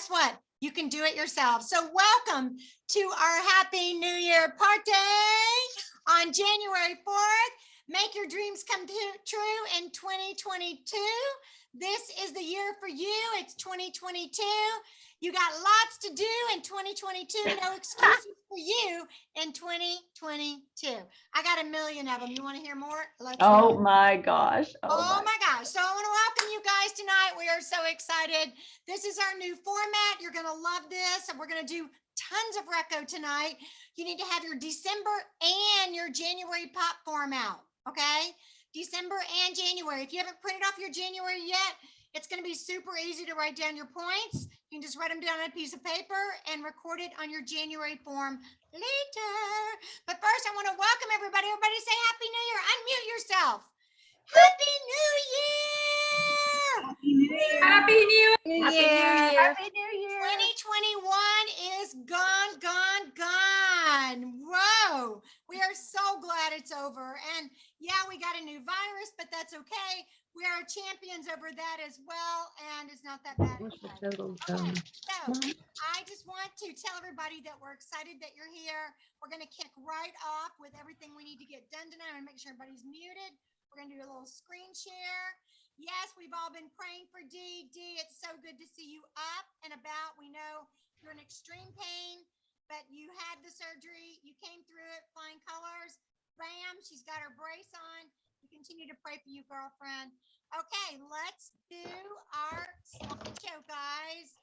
guess what? You can do it yourself. So welcome to our Happy New Year party on January 4th. Make your dreams come true in 2022. This is the year for you. It's 2022. You got lots to do in 2022. No excuses for you in 2022. I got a million of them. You want to hear more? Oh my gosh. Oh my gosh. So I want to welcome you guys tonight. We are so excited. This is our new format. You're going to love this. And we're going to do tons of Reco tonight. You need to have your December and your January pop form out. Okay. December and January. If you haven't printed off your January yet, it's going to be super easy to write down your points. You can just write them down on a piece of paper and record it on your January form later. But first, I want to welcome everybody. Everybody say Happy New Year. Unmute yourself. Happy New Year! Happy New Year! Happy New Year! Happy New Year! 2021 is gone, gone, gone. Whoa! We are so glad it's over. And yeah, we got a new virus, but that's okay. We are champions over that as well, and it's not that bad. Okay. So I just want to tell everybody that we're excited that you're here. We're going to kick right off with everything we need to get done tonight. I'm going to make sure everybody's muted. We're going to do a little screen share. Yes, we've all been praying for Dee. Dee, it's so good to see you up and about. We know you're in extreme pain, but you had the surgery. You came through it, flying colors. Bam, she's got her brace on. We continue to pray for you, girlfriend. Okay, let's do our slideshow, guys.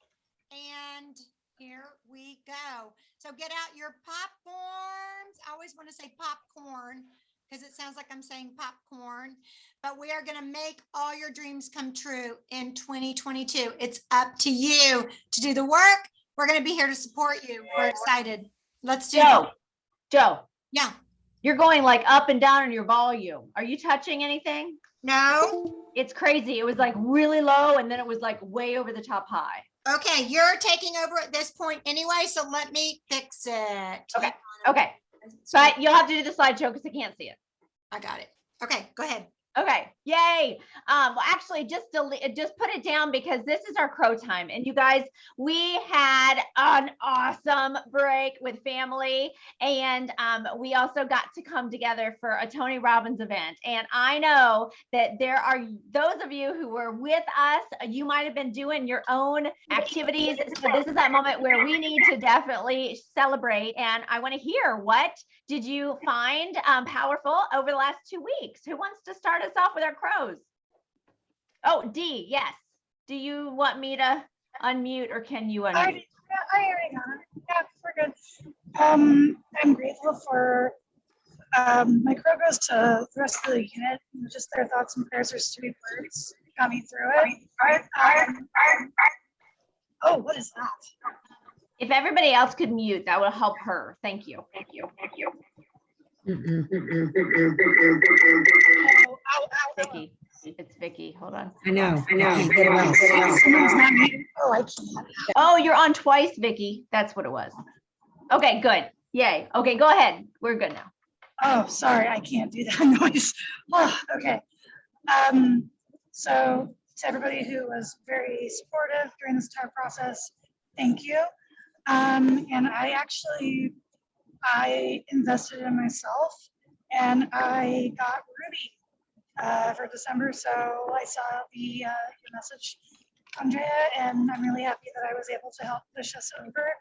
And here we go. So get out your popcorns. I always want to say popcorn because it sounds like I'm saying popcorn. But we are going to make all your dreams come true in 2022. It's up to you to do the work. We're going to be here to support you. We're excited. Let's do it. Joe. Yeah. You're going like up and down in your volume. Are you touching anything? No. It's crazy. It was like really low and then it was like way over the top high. Okay, you're taking over at this point anyway, so let me fix it. Okay. Okay. But you'll have to do the slideshow because I can't see it. I got it. Okay, go ahead. Okay, yay. Well, actually just put it down because this is our crow time. And you guys, we had an awesome break with family. And we also got to come together for a Tony Robbins event. And I know that there are those of you who were with us, you might've been doing your own activities. So this is that moment where we need to definitely celebrate. And I wanna hear, what did you find powerful over the last 2 weeks? Who wants to start us off with our crows? Oh, Dee, yes. Do you want me to unmute or can you unmute? I already got it. Yeah, we're good. I'm grateful for my crow goes to the rest of the unit. Just their thoughts and prayers are sweet words. Got me through it. Oh, what is that? If everybody else could mute, that would help her. Thank you. Thank you. Thank you. Vicky. It's Vicky. Hold on. I know. Someone's not muted. Oh, I can't. Oh, you're on twice, Vicky. That's what it was. Okay, good. Yay. Okay, go ahead. We're good now. Oh, sorry, I can't do that noise. Oh, okay. So to everybody who was very supportive during this entire process, thank you. And I invested in myself and I got Ruby for December. So I saw the your message, Andrea, and I'm really happy that I was able to help push us over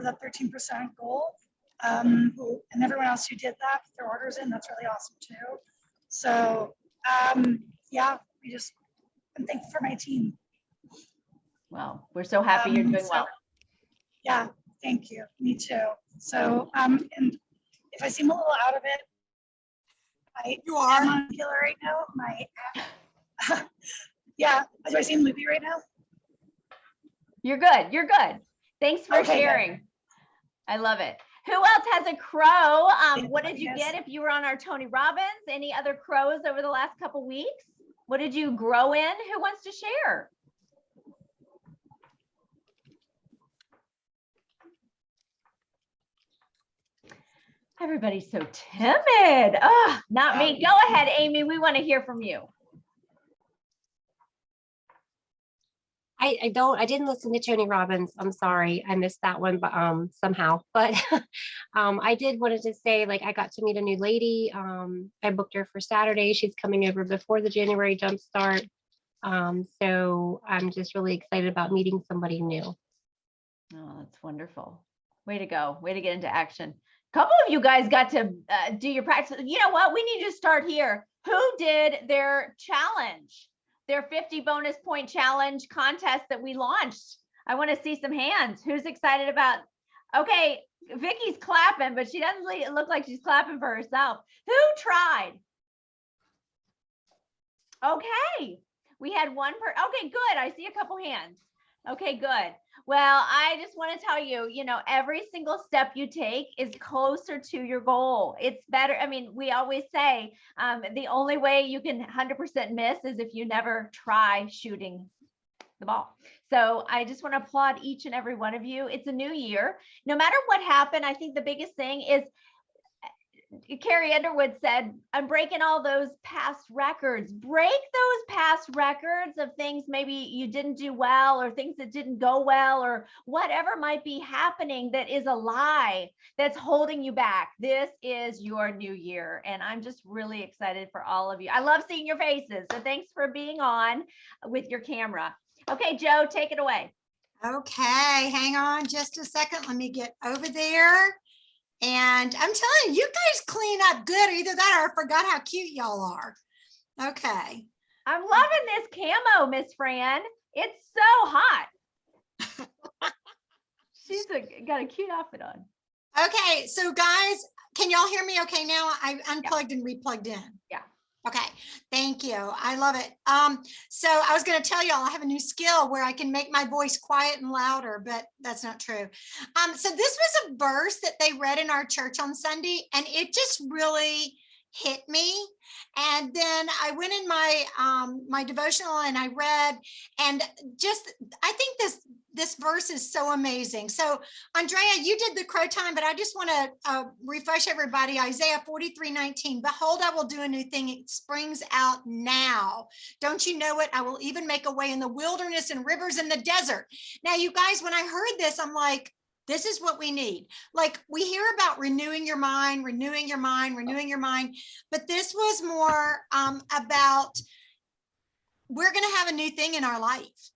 that 13% goal. And everyone else who did that, put their orders in, that's really awesome too. So yeah, I'm thankful for my team. Well, we're so happy you're doing well. Yeah, thank you. Me too. So, and if I seem a little out of it, You are I'm on killer right now. Yeah, do I seem loopy right now? You're good. You're good. Thanks for sharing. Good. I love it. Who else has a crow? What did you get if you were on our Tony Robbins? Any other crows over the last couple weeks? What did you grow in? Who wants to share? Everybody's so timid. Oh, not me. Go ahead, Amy. We want to hear from you. I I didn't listen to Tony Robbins. I'm sorry. I missed that one, but somehow. But I did wanted to say, like, I got to meet a new lady. I booked her for Saturday. She's coming over before the January jump start. So I'm just really excited about meeting somebody new. Oh, that's wonderful. Way to go. Way to get into action. A couple of you guys got to do your practice. You know what? We need to start here. Who did their challenge, their 50 bonus point challenge contest that we launched? I want to see some hands. Who's excited about? Okay, Vicky's clapping, but she doesn't look like she's clapping for herself. Who tried? Okay, we had one okay, good. I see a couple hands. Okay, good. Well, I just want to tell you, you know, every single step you take is closer to your goal. It's better. I mean, we always say the only way you can 100% miss is if you never try shooting the ball. So I just want to applaud each and every one of you. It's a new year. No matter what happened, I think the biggest thing is Carrie Underwood said, I'm breaking all those past records. Break those past records of things maybe you didn't do well, or things that didn't go well, or whatever might be happening that is a lie that's holding you back. This is your new year. And I'm just really excited for all of you. I love seeing your faces. So thanks for being on with your camera. Okay, Joe, take it away. Okay, hang on just a second. Let me get over there. And I'm telling you, you guys clean up good. Either that or I forgot how cute y'all are. Okay. I'm loving this camo, Miss Fran. It's so hot. She's got a cute outfit on. Okay, so guys, can y'all hear me okay now? I unplugged and replugged in. Yeah. Okay, thank you. I love it. So I was going to tell y'all I have a new skill where I can make my voice quiet and louder, but that's not true. So this was a verse that they read in our church on Sunday, and it just really hit me. And then I went in my my devotional and I read, and just I think this verse is so amazing. So Andrea, you did the crow time, but I just want to refresh everybody. Isaiah 43:19. Behold, I will do a new thing. It springs out now. Don't you know it? I will even make a way in the wilderness and rivers in the desert. Now, you guys, when I heard this, I'm like, this is what we need. Like, we hear about renewing your mind, renewing your mind, renewing your mind, but this was more about we're going to have a new thing in our life.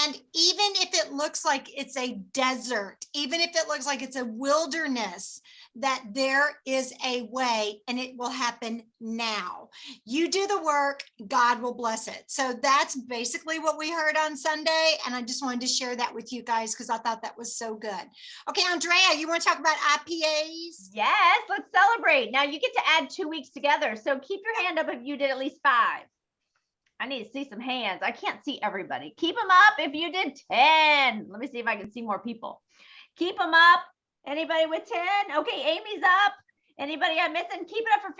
And even if it looks like it's a desert, even if it looks like it's a wilderness, that there is a way, and it will happen now. You do the work, God will bless it. So that's basically what we heard on Sunday. And I just wanted to share that with you guys because I thought that was so good. Okay, Andrea, you want to talk about IPAs? Yes, let's celebrate. Now you get to add 2 weeks together. So keep your hand up if you did at least 5. I need to see some hands. I can't see everybody. Keep them up if you did 10. Let me see if I can see more people. Keep them up. Anybody with 10? Okay, Amy's up. Anybody I'm missing? Keep it up for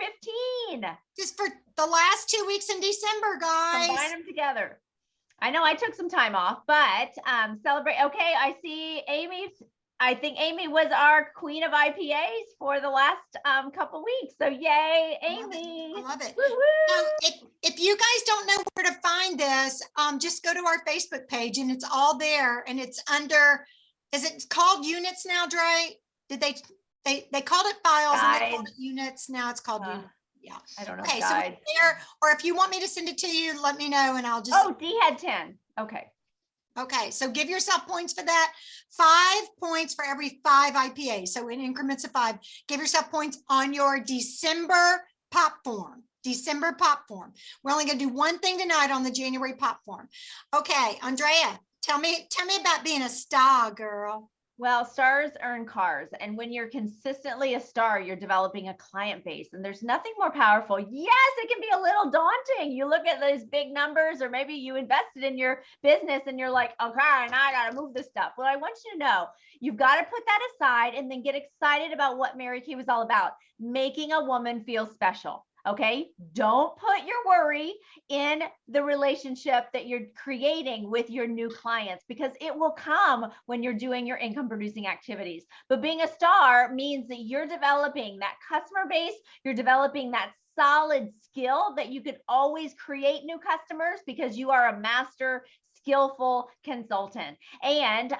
15. Just for the last 2 weeks in December, guys. Combine them together. I know I took some time off, but celebrate. Okay, I see Amy. I think Amy was our queen of IPAs for the last couple weeks. So yay, Amy. I love it. Woo-woo. So if you guys don't know where to find this, just go to our Facebook page and it's all there, and it's under, is it called units now, Dre? Did they called it files and they called it units. Now it's called units. Yeah. I don't know. Okay, Guide. so there, or if you want me to send it to you, let me know and I'll just. Oh, D had 10. Okay. Okay, so give yourself points for that. 5 points for every 5 IPAs. So in increments of 5, give yourself points on your December pop form. December pop form. We're only going to do one thing tonight on the January pop form. Okay, Andrea, tell me about being a star, girl. Well, stars earn cars. And when you're consistently a star, you're developing a client base. And there's nothing more powerful. Yes, it can be a little daunting. You look at those big numbers, or maybe you invested in your business and you're like, okay, now I got to move this stuff. Well, I want you to know, you've got to put that aside and then get excited about what Mary Kay was all about, making a woman feel special. Okay, don't put your worry in the relationship that you're creating with your new clients, because it will come when you're doing your income producing activities. But being a star means that you're developing that customer base, you're developing that solid skill that you could always create new customers because you are a master skillful consultant. And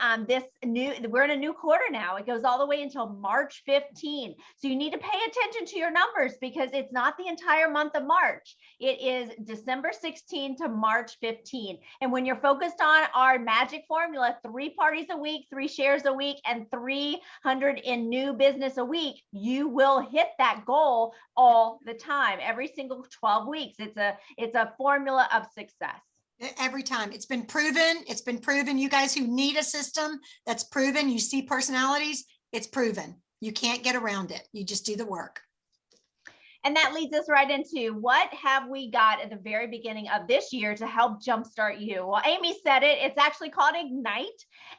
we're in a new quarter now. It goes all the way until March 15. So you need to pay attention to your numbers because it's not the entire month of March. It is December 16 to March 15. And when you're focused on our magic formula, 3 parties a week, 3 shares a week, and 300 in new business a week, you will hit that goal all the time, every single 12 weeks. It's a formula of success. Every time. It's been proven. It's been proven. You guys who need a system that's proven, you see personalities, it's proven. You can't get around it. You just do the work. And that leads us right into what have we got at the very beginning of this year to help jumpstart you? Well, Amy said it. It's actually called Ignite.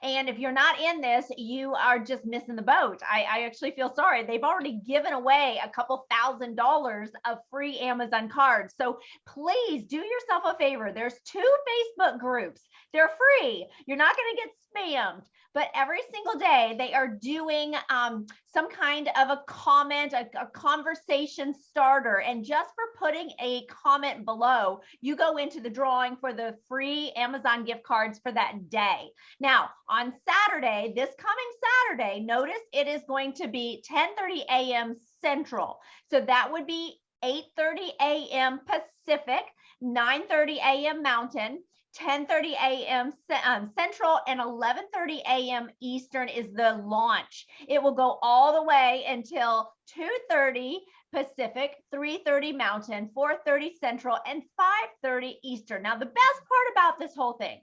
And if you're not in this, you are just missing the boat. I actually feel sorry. They've already given away a couple $1,000s of free Amazon cards. So please do yourself a favor. There's 2 Facebook groups. They're free. You're not going to get spammed. But every single day they are doing some kind of a comment, a conversation starter. And just for putting a comment below, you go into the drawing for the free Amazon gift cards for that day. Now, on Saturday, this coming Saturday, notice it is going to be 10:30 a.m. Central. So that would be 8:30 a.m. Pacific, 9:30 a.m. Mountain, 10:30 a.m. Central, and 11:30 a.m. Eastern is the launch. It will go all the way until 2:30 Pacific, 3:30 Mountain, 4:30 Central, and 5:30 Eastern. Now, the best part about this whole thing,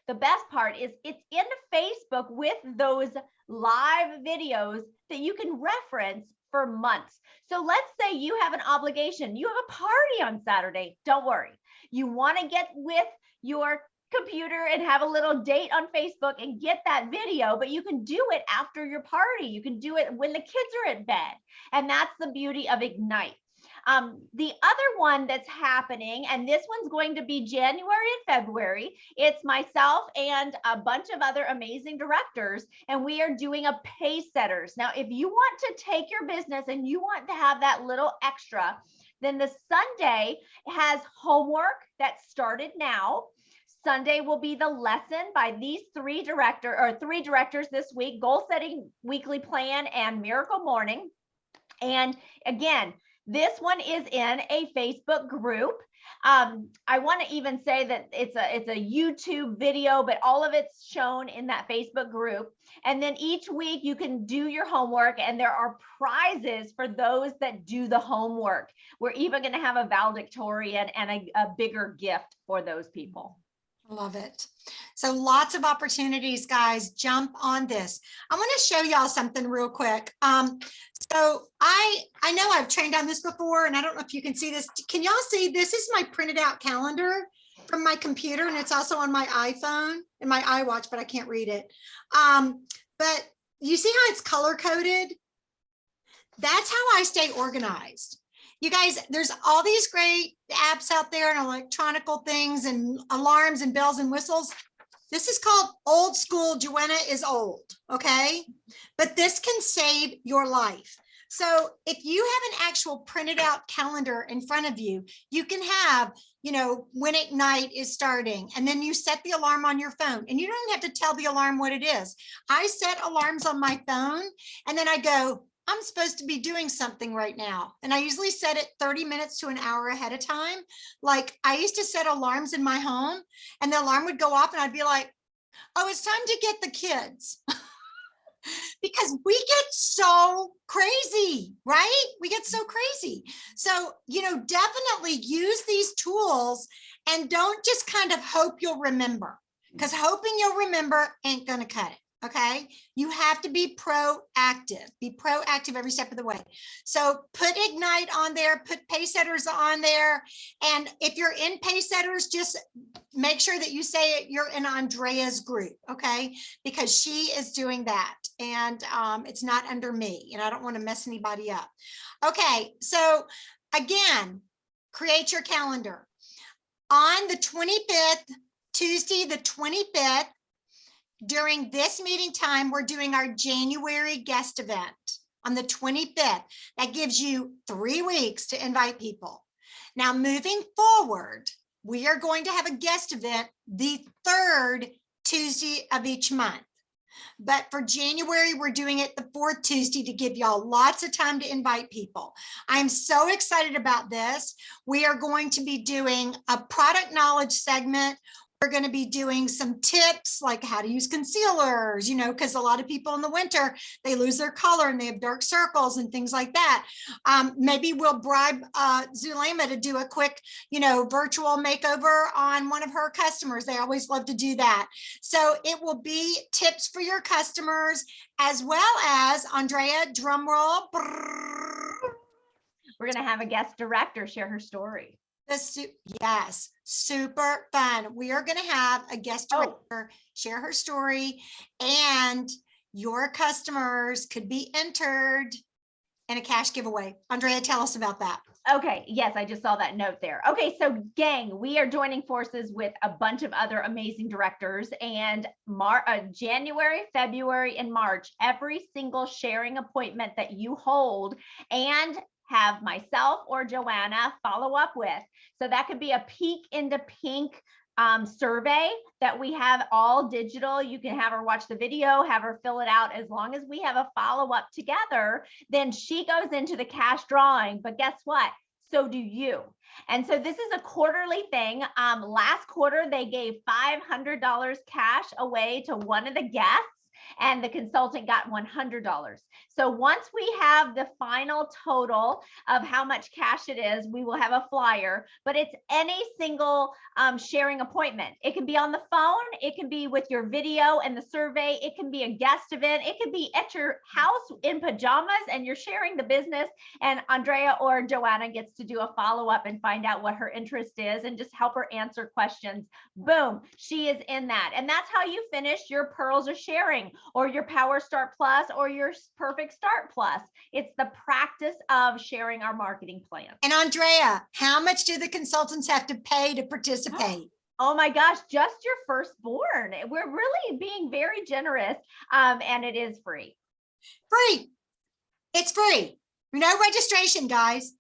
the best part is it's in Facebook with those live videos that you can reference for months. So let's say you have an obligation, you have a party on Saturday. Don't worry. You want to get with your computer and have a little date on Facebook and get that video, but you can do it after your party. You can do it when the kids are at bed. And that's the beauty of Ignite. The other one that's happening, and this one's going to be January and February, it's myself and a bunch of other amazing directors, and we are doing a pay setters. Now, if you want to take your business and you want to have that little extra, then the Sunday has homework that started now. Sunday will be the lesson by these 3 directors this week: Goal Setting Weekly Plan and Miracle Morning. And again, this one is in a Facebook group. I want to even say that it's a YouTube video, but all of it's shown in that Facebook group. And then each week you can do your homework, and there are prizes for those that do the homework. We're even going to have a valedictorian and a bigger gift for those people. I love it. So lots of opportunities, guys. Jump on this. I want to show y'all something real quick. So I know I've trained on this before, and I don't know if you can see this. Can y'all see this? Is my printed out calendar from my computer, and it's also on my iPhone and my iWatch, but I can't read it. But you see how it's color coded? That's how I stay organized. You guys, there's all these great apps out there and electronical things and alarms and bells and whistles. This is called old school. Joanna is old, okay? But this can save your life. So if you have an actual printed out calendar in front of you, you can have, you know, when Ignite is starting, and then you set the alarm on your phone, and you don't have to tell the alarm what it is. I set alarms on my phone, and then I go, I'm supposed to be doing something right now. And I usually set it 30 minutes to an hour ahead of time. Like I used to set alarms in my home, and the alarm would go off and I'd be like, oh, it's time to get the kids. Because we get so crazy, right? We get so crazy. So, you know, definitely use these tools and don't just kind of hope you'll remember, because hoping you'll remember ain't going to cut it. Okay, you have to be proactive. Be proactive every step of the way. So put Ignite on there, put pay setters on there. And if you're in pay setters, just make sure that you say you're in Andrea's group, okay? Because she is doing that, and it's not under me, and I don't want to mess anybody up. Okay, so again, create your calendar. On the 25th, Tuesday, the 25th, during this meeting time, we're doing our January guest event on the 25th. That gives you 3 weeks to invite people. Now, moving forward, we are going to have a guest event the third Tuesday of each month. But for January, we're doing it the fourth Tuesday to give y'all lots of time to invite people. I'm so excited about this. We are going to be doing a product knowledge segment. We're going to be doing some tips like how to use concealers, you know, because a lot of people in the winter, they lose their color and they have dark circles and things like that. Maybe we'll bribe Zulema to do a quick, you know, virtual makeover on one of her customers. They always love to do that. So it will be tips for your customers, as well as, Andrea, drum roll. We're going to have a guest director share her story. Yes, super fun. We are going to have a guest director share her story, and your customers could be entered in a cash giveaway. Andrea, tell us about that. Okay, yes, I just saw that note there. Okay, so gang, we are joining forces with a bunch of other amazing directors, and January, February, and March, every single sharing appointment that you hold and have myself or Joanna follow up with. So that could be a peek into pink survey that we have all digital. You can have her watch the video, have her fill it out. As long as we have a follow-up together, then she goes into the cash drawing. But guess what? So do you. And so this is a quarterly thing. Last quarter, they gave $500 cash away to one of the guests, and the consultant got $100. So once we have the final total of how much cash it is, we will have a flyer, but it's any single sharing appointment. It can be on the phone, it can be with your video and the survey, it can be a guest event, it can be at your house in pajamas and you're sharing the business, and Andrea or Joanna gets to do a follow-up and find out what her interest is and just help her answer questions. Boom, she is in that. And that's how you finish your Pearls of Sharing, or your Power Start Plus, or your Perfect Start Plus. It's the practice of sharing our marketing plan. And Andrea, how much do the consultants have to pay to participate? Oh my gosh, just your firstborn. We're really being very generous, and it is free. Free. It's free. No registration, guys.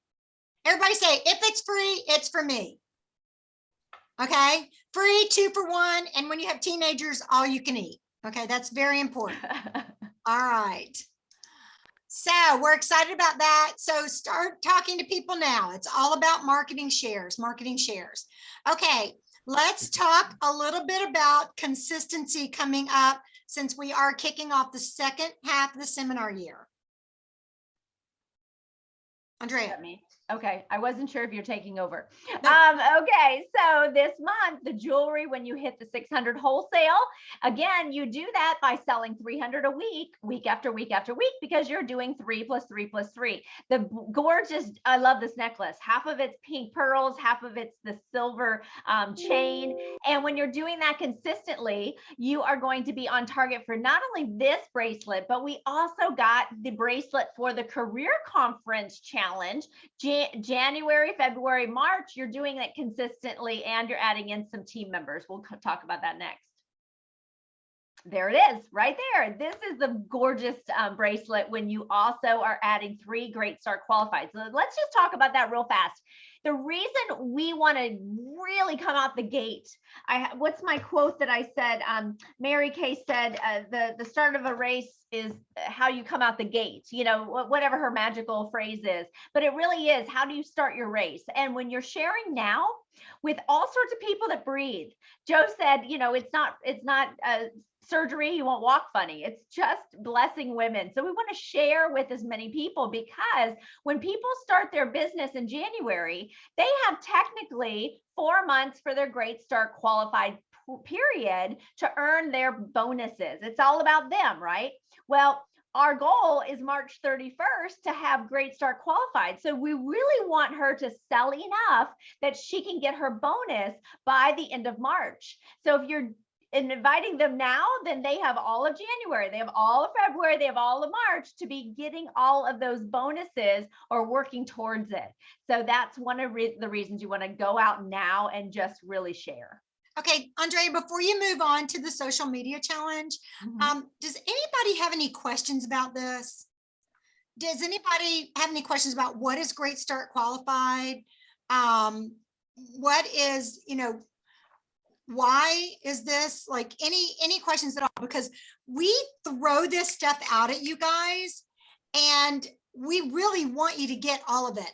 Everybody say, if it's free, it's for me. Okay, free, 2 for 1. And when you have teenagers, all you can eat. Okay, that's very important. All right. So we're excited about that. So start talking to people now. It's all about marketing shares, marketing shares. Okay, let's talk a little bit about consistency coming up, since we are kicking off the second half of the seminar year. Andrea. Okay, I wasn't sure if you're taking over. No. Okay, so this month, the jewelry, when you hit the 600 wholesale, again, you do that by selling 300 a week, week after week after week, because you're doing 3 plus 3 plus 3. The gorgeous, I love this necklace. Half of it's pink pearls, half of it's the silver chain. And when you're doing that consistently, you are going to be on target for not only this bracelet, but we also got the bracelet for the Career Conference Challenge. January, February, March, you're doing it consistently, and you're adding in some team members. We'll talk about that next. There it is right there. This is the gorgeous bracelet when you also are adding 3 Great Start Qualified. So let's just talk about that real fast. The reason we want to really come out the gate, what's my quote that I said? Mary Kay said, the start of a race is how you come out the gate, you know, whatever her magical phrase is, but it really is, how do you start your race? And when you're sharing now with all sorts of people that breathe, Joe said, you know, it's not surgery, you won't walk funny. It's just blessing women. So we want to share with as many people, because when people start their business in January, they have technically 4 months for their Great Start Qualified period to earn their bonuses. It's all about them, right? Well, our goal is March 31st to have Great Start Qualified. So we really want her to sell enough that she can get her bonus by the end of March. So if you're inviting them now, then they have all of January, they have all of February, they have all of March to be getting all of those bonuses or working towards it. So that's one of the reasons you want to go out now and just really share. Okay, Andrea, before you move on to the social media challenge, does anybody have any questions about this? Does anybody have any questions about what is Great Start Qualified? what is, why is this, like, any questions at all? Because we throw this stuff out at you guys, and we really want you to get all of it.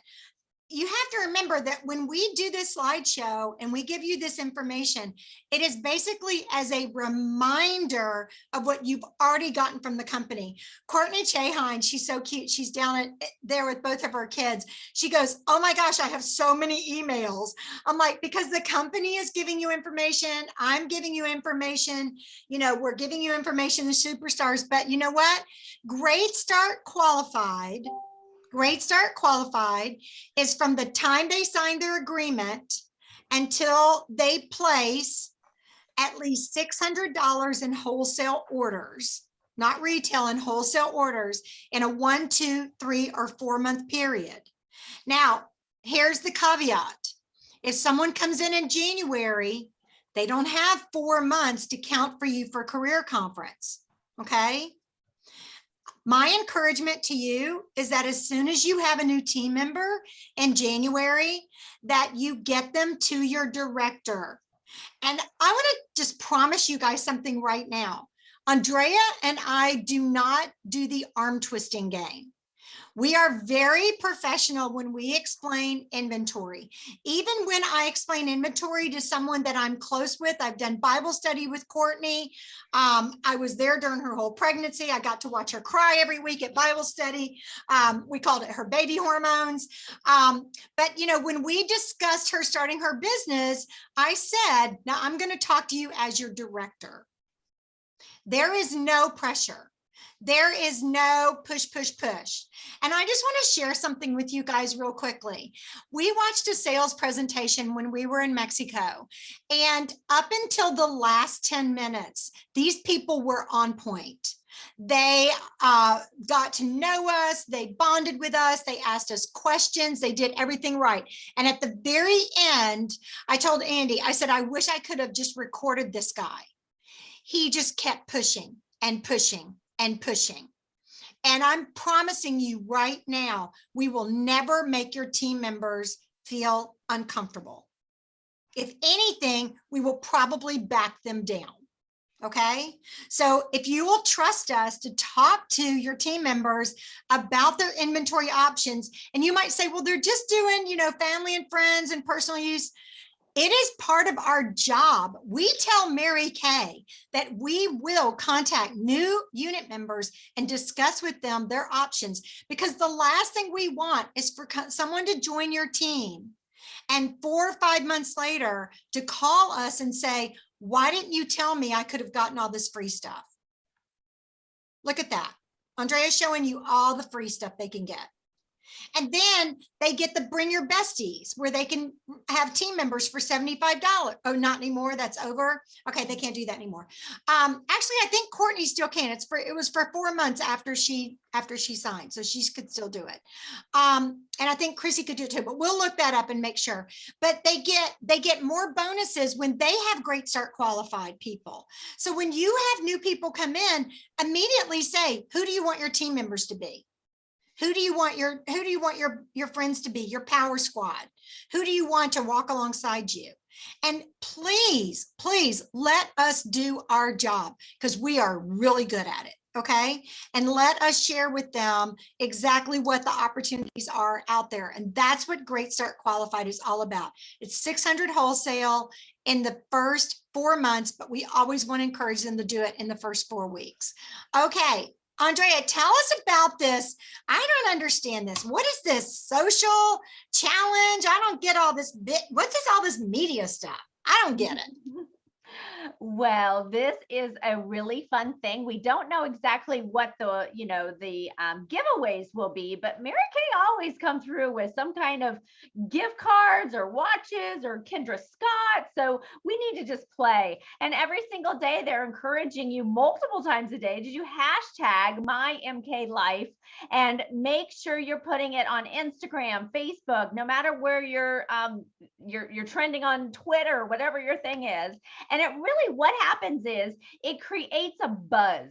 You have to remember that when we do this slideshow and we give you this information, it is basically as a reminder of what you've already gotten from the company. Courtney Chahine, she's so cute. She's down there with both of her kids. She goes, oh my gosh, I have so many emails. I'm like, because the company is giving you information. I'm giving you information. We're giving you information, the superstars. But you know what? Great Start Qualified is from the time they sign their agreement until they place at least $600 in wholesale orders, not retail, and wholesale orders in a 1, 2, 3, or 4 month period. Now, here's the caveat. If someone comes in January, they don't have 4 months to count for you for career conference, okay? My encouragement to you is that as soon as you have a new team member in January, that you get them to your director. And I want to just promise you guys something right now. Andrea and I do not do the arm twisting game. We are very professional when we explain inventory. Even when I explain inventory to someone that I'm close with, I've done Bible study with Courtney. I was there during her whole pregnancy. I got to watch her cry every week at Bible study. We called it her baby hormones. But when we discussed her starting her business, I said, now I'm going to talk to you as your director. There is no pressure. There is no push, push, push. And I just want to share something with you guys real quickly. We watched a sales presentation when we were in Mexico, and up until the last 10 minutes, these people were on point. They got to know us. They bonded with us. They asked us questions. They did everything right. And at the very end, I told Andy, I said, I wish I could have just recorded this guy. He just kept pushing and pushing and pushing. And I'm promising you right now, we will never make your team members feel uncomfortable. If anything, we will probably back them down. Okay. So if you will trust us to talk to your team members about their inventory options, and you might say, well, they're just doing, family and friends and personal use. It is part of our job. We tell Mary Kay that we will contact new unit members and discuss with them their options, because the last thing we want is for someone to join your team and 4 or 5 months later to call us and say, why didn't you tell me I could have gotten all this free stuff? Look at that. Andrea's showing you all the free stuff they can get. And then they get the Bring Your Besties, where they can have team members for $75. Oh, not anymore. That's over. Okay, they can't do that anymore. Actually, I think Courtney still can. It was for 4 months after she signed, so she could still do it. And I think Chrissy could do it too, but we'll look that up and make sure. But they get more bonuses when they have Great Start Qualified people. So when you have new people come in, immediately say, who do you want your team members to be? Who do you want your friends to be, your power squad? Who do you want to walk alongside you? And please, please let us do our job, because we are really good at it. Okay. And let us share with them exactly what the opportunities are out there. And that's what Great Start Qualified is all about. It's 600 wholesale in the first 4 months, but we always want to encourage them to do it in the first 4 weeks. Okay. Andrea, tell us about this. I don't understand this. What is this social challenge? I don't get all this all this media stuff? I don't get it. Well, this is a really fun thing. We don't know exactly what the giveaways will be, but Mary Kay always come through with some kind of gift cards or watches or Kendra Scott. So we need to just play. And every single day they're encouraging you multiple times a day to do hashtag #MyMKLife, and make sure you're putting it on Instagram, Facebook, no matter where you're trending on Twitter, whatever your thing is. And it really, what happens is it creates a buzz.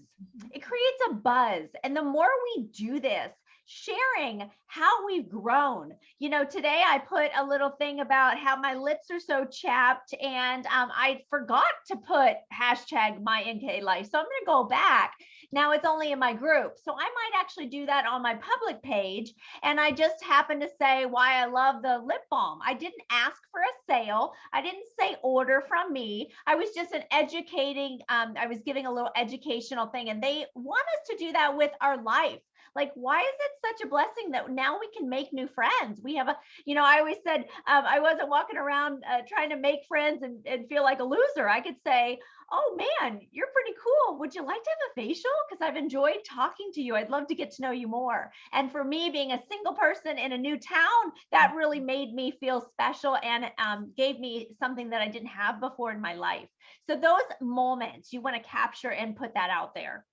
It creates a buzz. And the more we do this, sharing how we've grown. You know, today I put a little thing about how my lips are so chapped, and I forgot to put hashtag my NK life. So I'm going to go back. Now it's only in my group. So I might actually do that on my public page. And I just happened to say why I love the lip balm. I didn't ask for a sale. I didn't say order from me. I was just I was giving a little educational thing, and they want us to do that with our life. Like, why is it such a blessing that now we can make new friends? We have I always said I wasn't walking around trying to make friends and feel like a loser. I could say, oh man, you're pretty cool. Would you like to have a facial? Because I've enjoyed talking to you. I'd love to get to know you more. And for me, being a single person in a new town, that really made me feel special and gave me something that I didn't have before in my life. So those moments you want to capture and put that out there.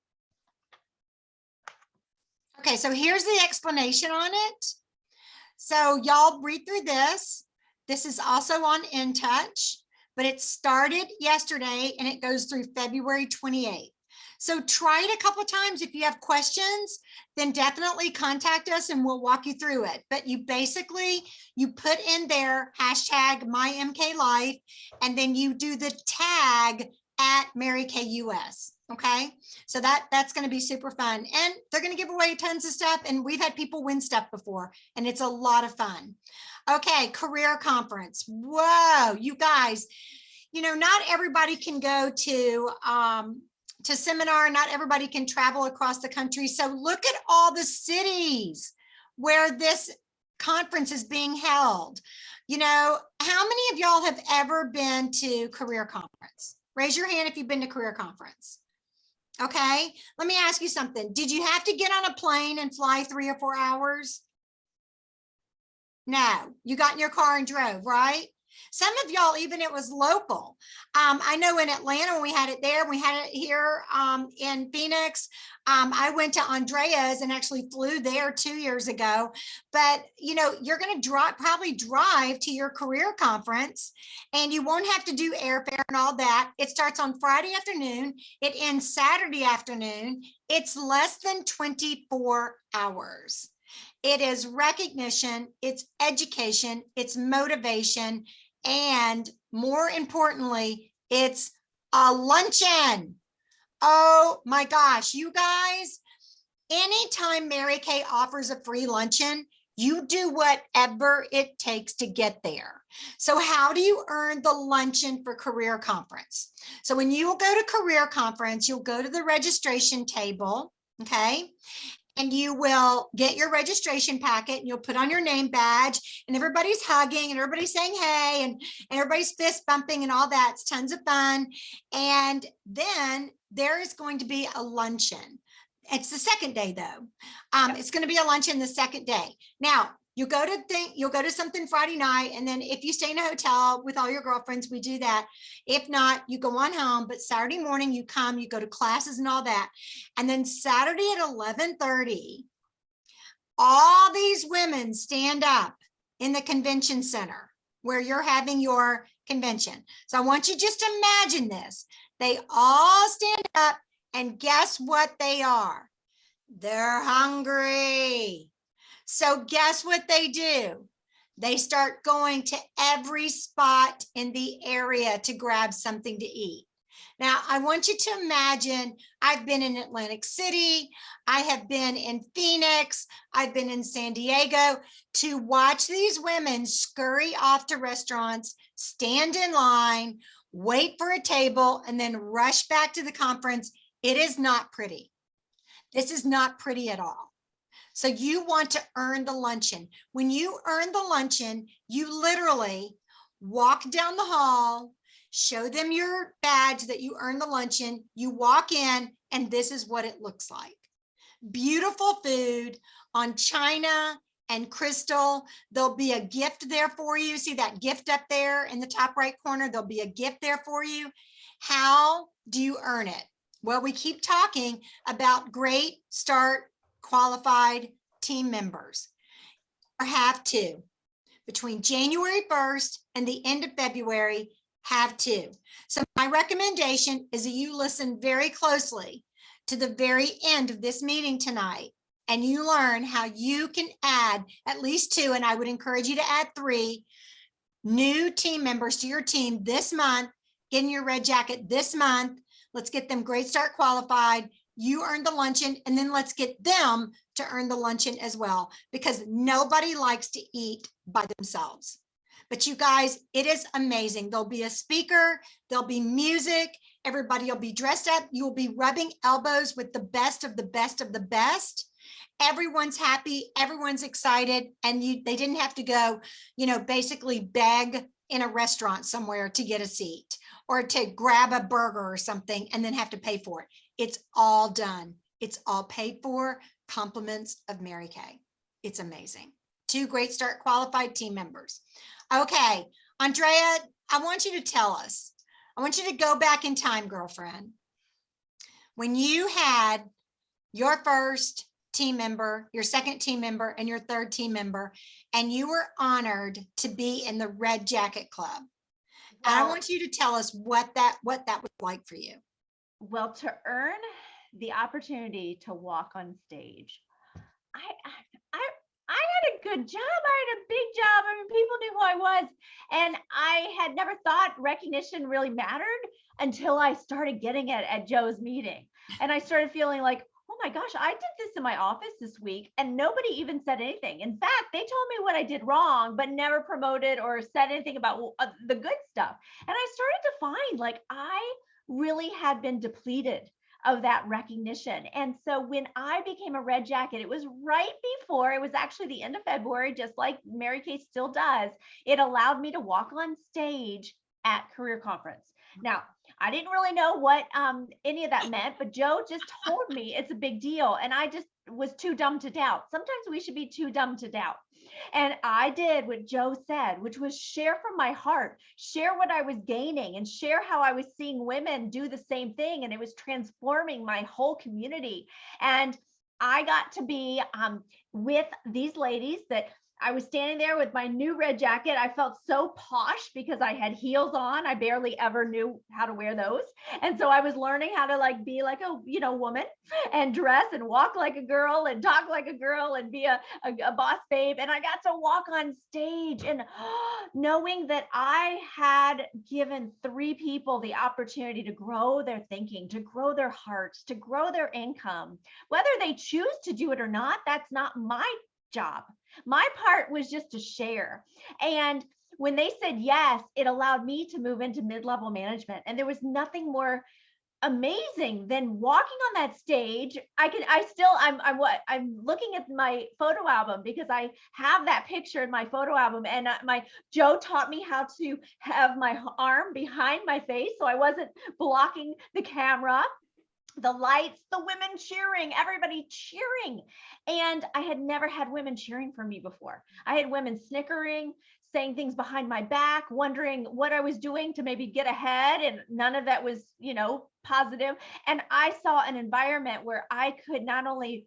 Okay, so here's the explanation on it. So y'all read through this. This is also on InTouch, but it started yesterday and it goes through February 28th. So try it a couple of times. If you have questions, then definitely contact us and we'll walk you through it. But you put in there hashtag #MyMKLife, and then you do the tag at Mary Kay US. Okay, so that's going to be super fun, and they're going to give away tons of stuff, and we've had people win stuff before, and it's a lot of fun. Okay, career conference. Whoa, you guys, not everybody can go to seminar, not everybody can travel across the country. So look at all the cities where this conference is being held. How many of y'all have ever been to career conference? Raise your hand if you've been to career conference. Okay, let me ask you something. Did you have to get on a plane and fly 3 or 4 hours? No, you got in your car and drove, right? Some of y'all, even it was local. I know in Atlanta, when we had it there, we had it here in Phoenix. I went to Andrea's and actually flew there 2 years ago. But, you're going to probably drive to your career conference, and you won't have to do airfare and all that. It starts on Friday afternoon. It ends Saturday afternoon. It's less than 24 hours. It is recognition, it's education, it's motivation, and more importantly, it's a luncheon. Oh my gosh, you guys, anytime Mary Kay offers a free luncheon, you do whatever it takes to get there. So how do you earn the luncheon for career conference? So when you go to career conference, you'll go to the registration table, okay? And you will get your registration packet, and you'll put on your name badge, and everybody's hugging and everybody's saying hey, and everybody's fist bumping and all that. It's tons of fun. And then there is going to be a luncheon. It's the second day though. It's going to be a luncheon the second day. Now, you'll go to something Friday night, and then if you stay in a hotel with all your girlfriends, we do that. If not, you go on home, but Saturday morning you come, you go to classes and all that. And then Saturday at 11:30, all these women stand up in the convention center where you're having your convention. So I want you just to imagine this. They all stand up, and guess what they are? They're hungry. So guess what they do? They start going to every spot in the area to grab something to eat. Now, I want you to imagine, I've been in Atlantic City, I have been in Phoenix, I've been in San Diego, to watch these women scurry off to restaurants, stand in line, wait for a table, and then rush back to the conference. It is not pretty. This is not pretty at all. So you want to earn the luncheon. When you earn the luncheon, you literally walk down the hall, show them your badge that you earned the luncheon, you walk in, and this is what it looks like. Beautiful food on china and crystal. There'll be a gift there for you. See that gift up there in the top right corner? There'll be a gift there for you. How do you earn it? Well, we keep talking about great start qualified team members. Have to. Between January 1st and the end of February, have to. So my recommendation is that you listen very closely to the very end of this meeting tonight, and you learn how you can add at least 2, and I would encourage you to add 3 new team members to your team this month, get in your red jacket this month. Let's get them Great Start qualified. You earn the luncheon, and then let's get them to earn the luncheon as well, because nobody likes to eat by themselves. But you guys, it is amazing. There'll be a speaker, there'll be music, everybody will be dressed up. You will be rubbing elbows with the best of the best of the best. Everyone's happy, everyone's excited, and they didn't have to go, basically beg in a restaurant somewhere to get a seat or to grab a burger or something and then have to pay for it. It's all done. It's all paid for. Compliments of Mary Kay. It's amazing. 2 Great Start qualified team members. Okay, Andrea, I want you to tell us. I want you to go back in time, girlfriend. When you had your first team member, your second team member, and your third team member, and you were honored to be in the Red Jacket Club. And I want you to tell us what that was like for you. Well, to earn the opportunity to walk on stage, I had a good job. I had a big job. I mean, people knew who I was. And I had never thought recognition really mattered until I started getting it at Joe's meeting. And I started feeling like, oh my gosh, I did this in my office this week and nobody even said anything. In fact, they told me what I did wrong, but never promoted or said anything about the good stuff. And I started to find like I really had been depleted of that recognition. And so when I became a Red Jacket, it was right before, it was actually the end of February, just like Mary Kay still does. It allowed me to walk on stage at Career Conference. Now, I didn't really know what any of that meant, but Joe just told me it's a big deal. And I just was too dumb to doubt. Sometimes we should be too dumb to doubt. And I did what Joe said, which was share from my heart, share what I was gaining and share how I was seeing women do the same thing. And it was transforming my whole community. And I got to be with these ladies that I was standing there with my new red jacket. I felt so posh because I had heels on. I barely ever knew how to wear those. And so I was learning how to be like a, woman and dress and walk like a girl and talk like a girl and be a boss babe. And I got to walk on stage and knowing that I had given 3 people the opportunity to grow their thinking, to grow their hearts, to grow their income, whether they choose to do it or not, that's not my job. My part was just to share. And when they said yes, it allowed me to move into mid-level management. And there was nothing more amazing than walking on that stage. I'm looking at my photo album because I have that picture in my photo album, and Joe taught me how to have my arm behind my face so I wasn't blocking the camera. The lights, the women cheering, everybody cheering. And I had never had women cheering for me before. I had women snickering, saying things behind my back, wondering what I was doing to maybe get ahead. And none of that was, positive. And I saw an environment where I could not only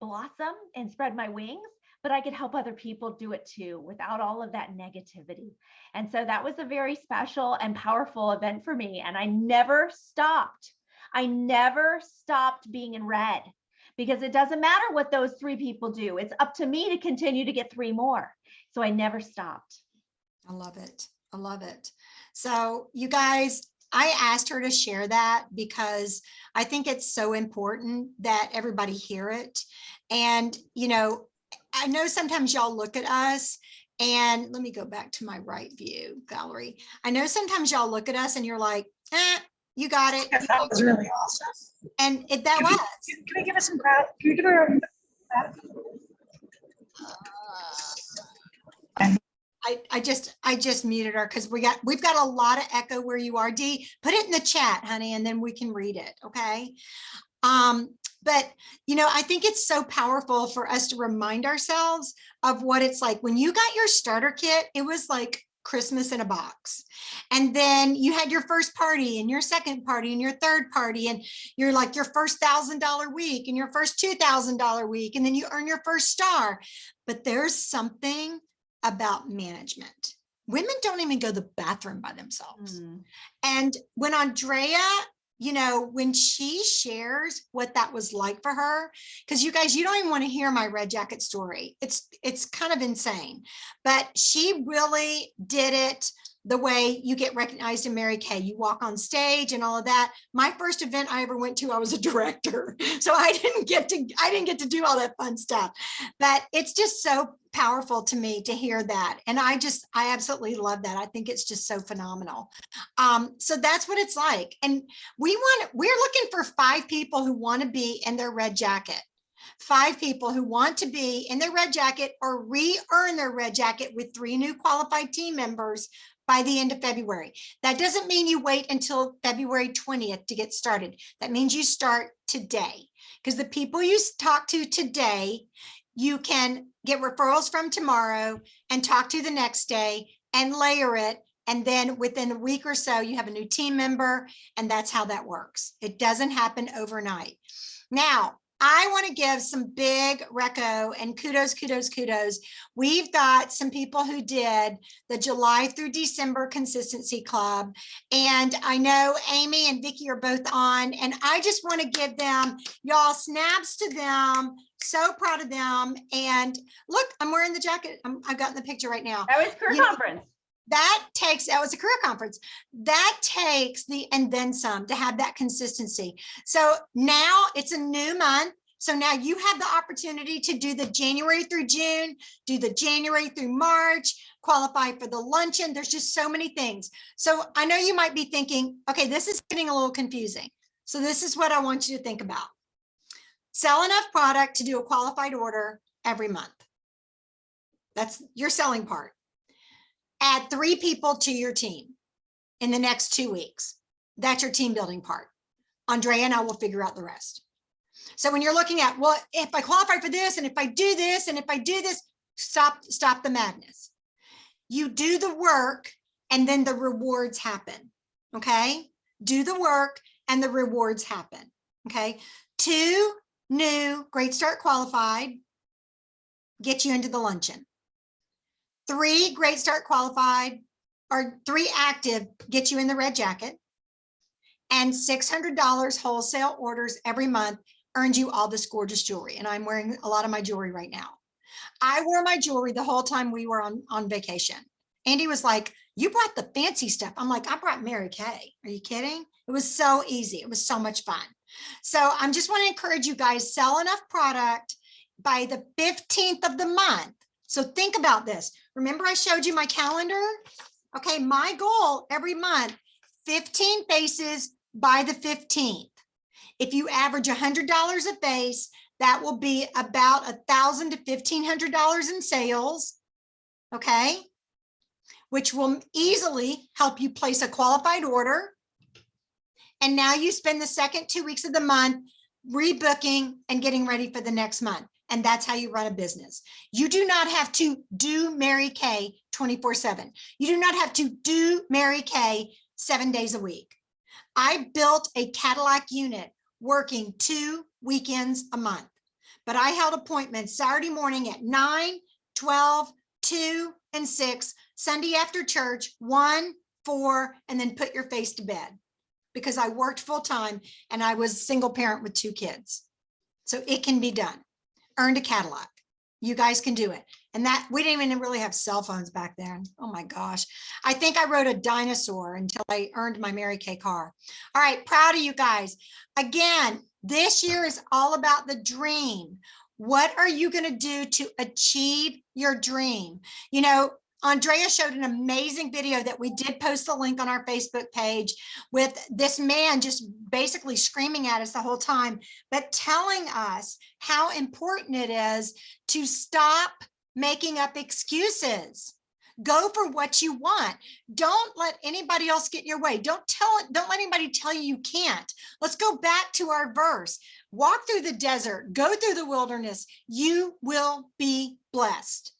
blossom and spread my wings, but I could help other people do it too without all of that negativity. And so that was a very special and powerful event for me. And I never stopped. I never stopped being in red because it doesn't matter what those 3 people do. It's up to me to continue to get 3 more. So I never stopped. I love it. I love it. So you guys, I asked her to share that because I think it's so important that everybody hear it. And, I know sometimes y'all look at us and let me go back to my right view gallery. I know sometimes y'all look at us and you're like, you got it. Yes, that was really awesome. And that was. Can we give her some credit? Can we give her I just muted her because we've got a lot of echo where you are. Dee, put it in the chat, honey, and then we can read it. Okay. But I think it's so powerful for us to remind ourselves of what it's like when you got your starter kit. It was like Christmas in a box. And then you had your first party and your second party and your third party, and you're like your first $1,000 week and your first $2,000 week, and then you earn your first star. But there's something about management. Women don't even go to the bathroom by themselves. And when Andrea you know, when she shares what that was like for her, because you guys, you don't even want to hear my red jacket story. It's kind of insane, but she really did it the way you get recognized in Mary Kay. You walk on stage and all of that. My first event I ever went to, I was a director. So I didn't get to do all that fun stuff, but it's just so powerful to me to hear that. And I absolutely love that. I think it's just so phenomenal. So that's what it's like. And we're looking for 5 people who want to be in their red jacket. 5 people who want to be in their red jacket or re-earn their red jacket with 3 new qualified team members by the end of February. That doesn't mean you wait until February 20th to get started. That means you start today, because the people you talk to today, you can get referrals from tomorrow and talk to the next day and layer it. And then within a week or so, you have a new team member, and that's how that works. It doesn't happen overnight. Now, I want to give some big Reco and kudos. We've got some people who did the July through December Consistency Club. And I know Amy and Vicki are both on, and I just want to give them, y'all, snaps to them. So proud of them. And look, I'm wearing the jacket. I've got in the picture right now. That was career conference. That was a career conference. That takes the and then some to have that consistency. So now it's a new month. So now you have the opportunity to do the January through June, do the January through March, qualify for the luncheon. There's just so many things. So I know you might be thinking, okay, this is getting a little confusing. So this is what I want you to think about. Sell enough product to do a qualified order every month. That's your selling part. Add 3 people to your team in the next 2 weeks. That's your team building part. Andrea and I will figure out the rest. So when you're looking at, well, if I qualify for this, and if I do this, and if I do this, stop the madness. You do the work and then the rewards happen. Okay. Do the work and the rewards happen. Okay. 2 new Great Start qualified get you into the luncheon. 3 Great Start qualified or 3 active get you in the red jacket, and $600 wholesale orders every month earns you all this gorgeous jewelry. And I'm wearing a lot of my jewelry right now. I wore my jewelry the whole time we were on vacation. Andy was like, you brought the fancy stuff. I'm like, I brought Mary Kay. Are you kidding? It was so easy. It was so much fun. So I'm just want to encourage you guys, sell enough product by the 15th of the month. So think about this. Remember I showed you my calendar? Okay, my goal every month, 15 faces by the 15th. If you average $100 a face, that will be about $1,000 to $1,500 in sales, okay? Which will easily help you place a qualified order. And now you spend the second 2 weeks of the month rebooking and getting ready for the next month. And that's how you run a business. You do not have to do Mary Kay 24/7. You do not have to do Mary Kay 7 days a week. I built a Cadillac unit working 2 weekends a month, but I held appointments Saturday morning at 9, 12, 2, and 6, Sunday after church, 1, 4, and then put your face to bed, because I worked full time and I was a single parent with 2 kids. So it can be done. Earned a Cadillac. You guys can do it. And that we didn't even really have cell phones back then. Oh my gosh. I think I rode a dinosaur until I earned my Mary Kay car. All right, proud of you guys. Again, this year is all about the dream. What are you going to do to achieve your dream? You know, Andrea showed an amazing video that we did post the link on our Facebook page with this man just basically screaming at us the whole time, but telling us how important it is to stop making up excuses. Go for what you want. Don't let anybody else get in your way. Don't let anybody tell you you can't. Let's go back to our verse. Walk through the desert, go through the wilderness. You will be blessed.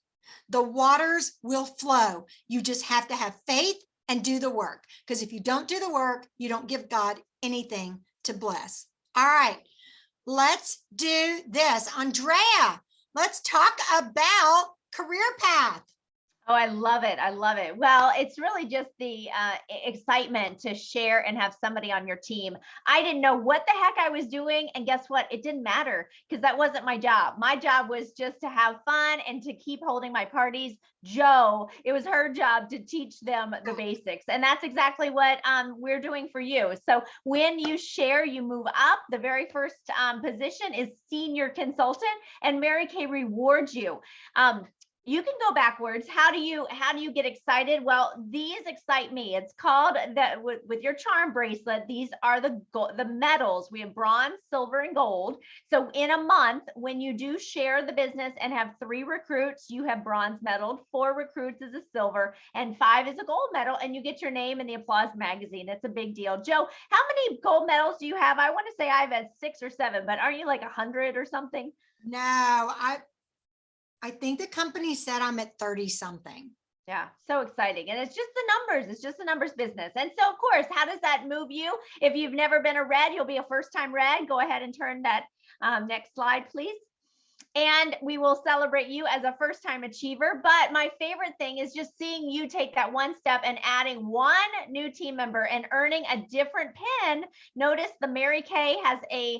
The waters will flow. You just have to have faith and do the work. Because if you don't do the work, you don't give God anything to bless. All right, let's do this. Andrea, let's talk about career path. Oh, I love it. I love it. Well, it's really just the excitement to share and have somebody on your team. I didn't know what the heck I was doing. And guess what? It didn't matter because that wasn't my job. My job was just to have fun and to keep holding my parties. Joe, it was her job to teach them the basics. And that's exactly what we're doing for you. So when you share, you move up. The very first position is senior consultant, and Mary Kay rewards you. You can go backwards. How do you get excited? Well, these excite me. It's called that with your charm bracelet. These are the medals. We have bronze, silver, and gold. So in a month, when you do share the business and have 3 recruits, you have bronze medaled, 4 recruits is a silver, and 5 is a gold medal, and you get your name in the Applause magazine. It's a big deal. Joe, how many gold medals do you have? I want to say I've had 6 or 7, but aren't you like 100 or something? No, I think the company said I'm at 30 something. Yeah, so exciting. And it's just the numbers. It's just the numbers business. And so, of course, how does that move you? If you've never been a red, you'll be a first time red. Go ahead and turn that next slide, please. And we will celebrate you as a first-time achiever. But my favorite thing is just seeing you take that one step and adding 1 new team member and earning a different pin. Notice the Mary Kay has a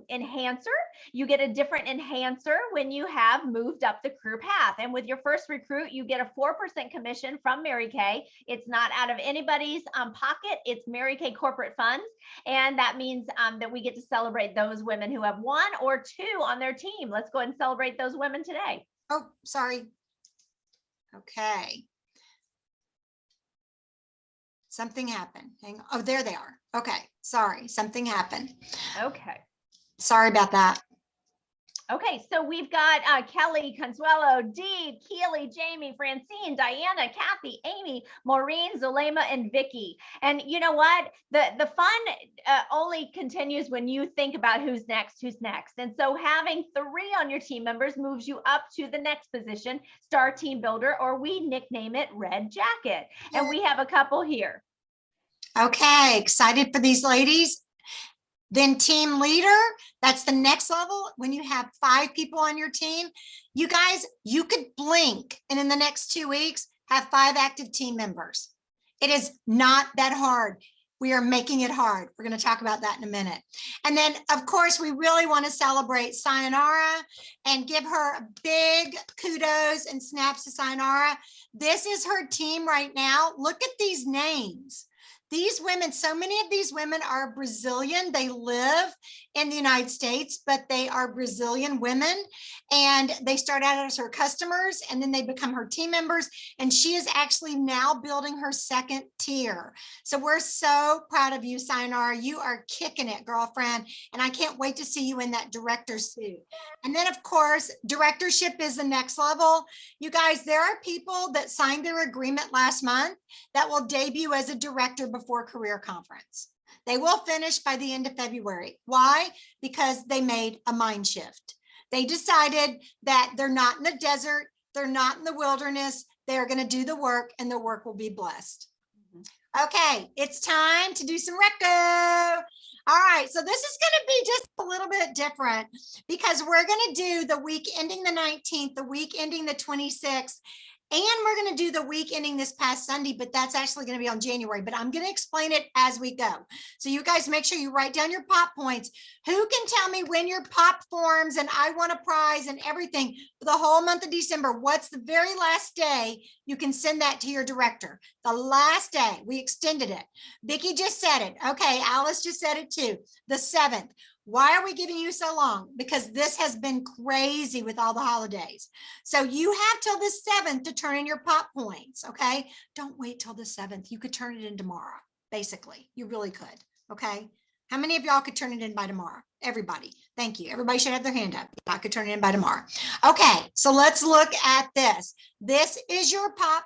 enhancer. You get a different enhancer when you have moved up the career path. And with your first recruit, you get a 4% commission from Mary Kay. It's not out of anybody's pocket. It's Mary Kay corporate funds. And that means that we get to celebrate those women who have 1 or 2 on their team. Let's go ahead and celebrate those women today. Oh, sorry. Okay. Something happened. Hang on. Oh, there they are. Okay. Sorry. Something happened. Okay. Sorry about that. Okay, so we've got Kelly, Consuelo, Dee, Keely, Jamie, Francine, Diana, Kathy, Amy, Maureen, Zulema, and Vicky. And you know what? The fun only continues when you think about who's next. And so having 3 on your team members moves you up to the next position, Star Team Builder, or we nickname it Red Jacket. And we have a couple here. Okay, excited for these ladies. Then team leader, that's the next level. When you have 5 people on your team, you guys, you could blink and in the next 2 weeks have 5 active team members. It is not that hard. We are making it hard. We're going to talk about that in a minute. And then, of course, we really want to celebrate Sayonara and give her a big kudos and snaps to Sayonara. This is her team right now. Look at these names. These women, so many of these women are Brazilian. They live in the United States, but they are Brazilian women. And they start out as her customers and then they become her team members. And she is actually now building her 2nd tier. So we're so proud of you, Sayonara. You are kicking it, girlfriend. And I can't wait to see you in that director suit. And then, of course, directorship is the next level. You guys, there are people that signed their agreement last month that will debut as a director before career conference. They will finish by the end of February. Why? Because they made a mind shift. They decided that they're not in the desert, they're not in the wilderness, they're going to do the work and their work will be blessed. Okay, it's time to do some Reco. All right, so this is going to be just a little bit different because we're going to do the week ending the 19th, the week ending the 26th, and we're going to do the week ending this past Sunday, but that's actually going to be on January, but I'm going to explain it as we go. So you guys make sure you write down your pop points. Who can tell me when your pop forms and I want a prize and everything for the whole month of December? What's the very last day you can send that to your director? The last day. We extended it. Vicki just said it. Okay, Alice just said it too. The 7th. Why are we giving you so long? Because this has been crazy with all the holidays. So you have till the 7th to turn in your pop points, okay? Don't wait till the 7th. You could turn it in tomorrow, basically. You really could, okay? How many of y'all could turn it in by tomorrow? Everybody. Thank you. Everybody should have their hand up. I could turn it in by tomorrow. Okay, so let's look at this. This is your pop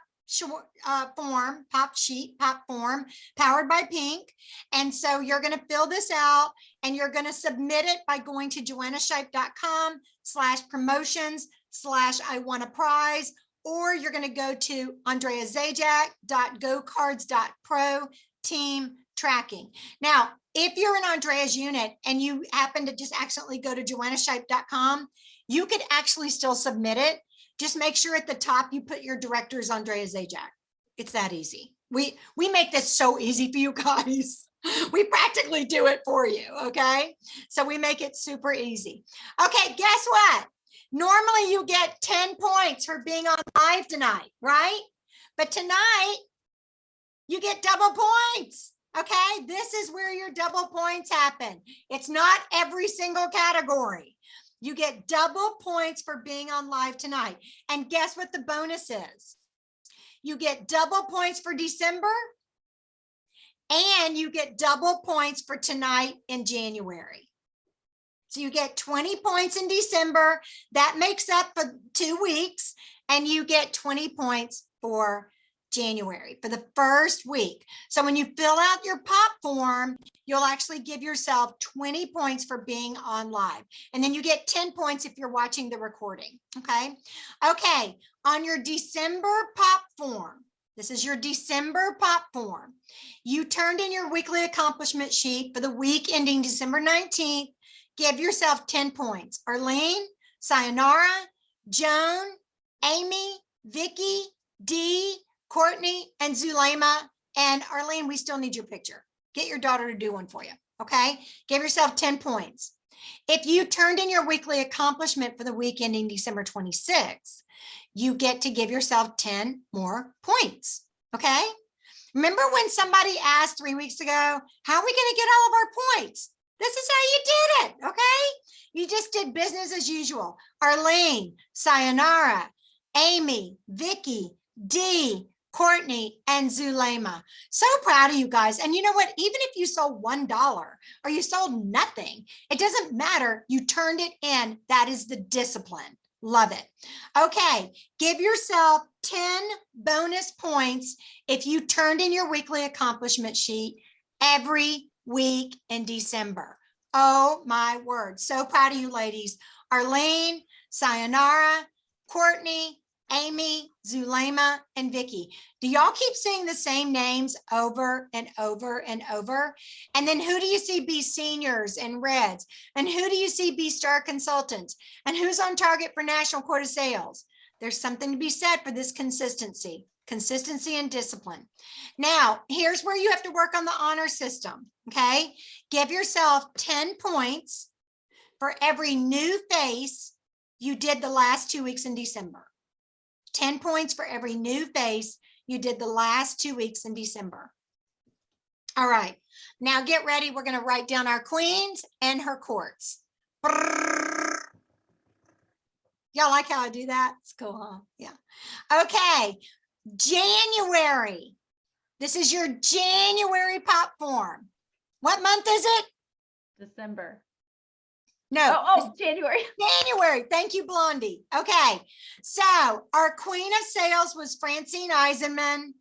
form, pop sheet, pop form, powered by Pink. And so you're going to fill this out and you're going to submit it by going to joannashipe.com/promotions/I-want-a-prize, or you're going to go to andreazajak.gocards.pro team tracking. Now, if you're in Andrea's unit and you happen to just accidentally go to joannashipe.com, you could actually still submit it. Just make sure at the top you put your director as Andrea Zajac. It's that easy. We make this so easy for you guys. We practically do it for you, okay? So we make it super easy. Okay, guess what? Normally you get 10 points for being on live tonight, right? But tonight you get double points. Okay, this is where your double points happen. It's not every single category. You get double points for being on live tonight. And guess what the bonus is? You get double points for December, and you get double points for tonight in January. So you get 20 points in December. That makes up for 2 weeks, and you get 20 points for January, for the first week. So when you fill out your pop form, you'll actually give yourself 20 points for being on live. And then you get 10 points if you're watching the recording, okay? Okay, on your December pop form, this is your December pop form. You turned in your weekly accomplishment sheet for the week ending December 19th. Give yourself 10 points. Arlene, Sayonara, Joan, Amy, Vicky, Dee, Courtney, and Zulema. And Arlene, we still need your picture. Get your daughter to do one for you, okay? Give yourself 10 points. If you turned in your weekly accomplishment for the week ending December 26th, you get to give yourself 10 more points, okay? Remember when somebody asked 3 weeks ago, how are we going to get all of our points? This is how you did it, okay? You just did business as usual. Arlene, Sayonara, Amy, Vicky, Dee, Courtney, and Zulema. So proud of you guys. And you know what? Even if you sold $1 or you sold nothing, it doesn't matter. You turned it in. That is the discipline. Love it. Okay, give yourself 10 bonus points if you turned in your weekly accomplishment sheet every week in December. Oh my word. So proud of you ladies. Arlene, Sayonara, Courtney, Amy, Zulema, and Vicky. Do y'all keep seeing the same names over and over and over? And then who do you see be seniors and reds? And who do you see be star consultants? And who's on target for national quota sales? There's something to be said for this consistency and discipline. Now, here's where you have to work on the honor system, okay? Give yourself 10 points for every new face you did the last 2 weeks in December. 10 points for every new face you did the last 2 weeks in December. All right, now get ready. We're going to write down our queens and her courts. Y'all like how I do that? It's cool, huh? Yeah. Okay, January. This is your January pop form. What month is it? December. No. Oh, January. January. Thank you, Blondie. Okay. So our queen of sales was Francine Eisenman.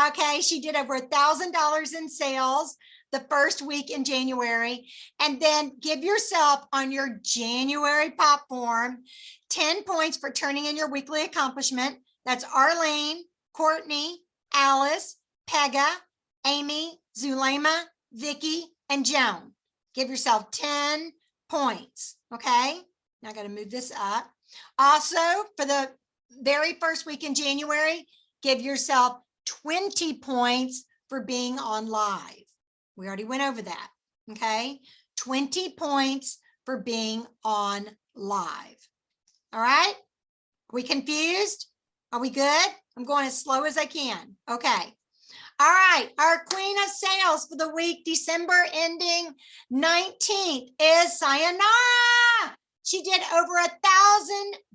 Okay. She did over $1,000 in sales the first week in January. And then give yourself on your January pop form 10 points for turning in your weekly accomplishment. That's Arlene, Courtney, Alice, Pega, Amy, Zulema, Vicky, and Joan. Give yourself 10 points. Okay. Now I got to move this up. Also, for the very first week in January, give yourself 20 points for being on live. We already went over that. Okay. 20 points for being on live. All right. Are we confused? Are we good? I'm going as slow as I can. Okay. All right, our queen of sales for the week December ending 19th is Sayonara. She did over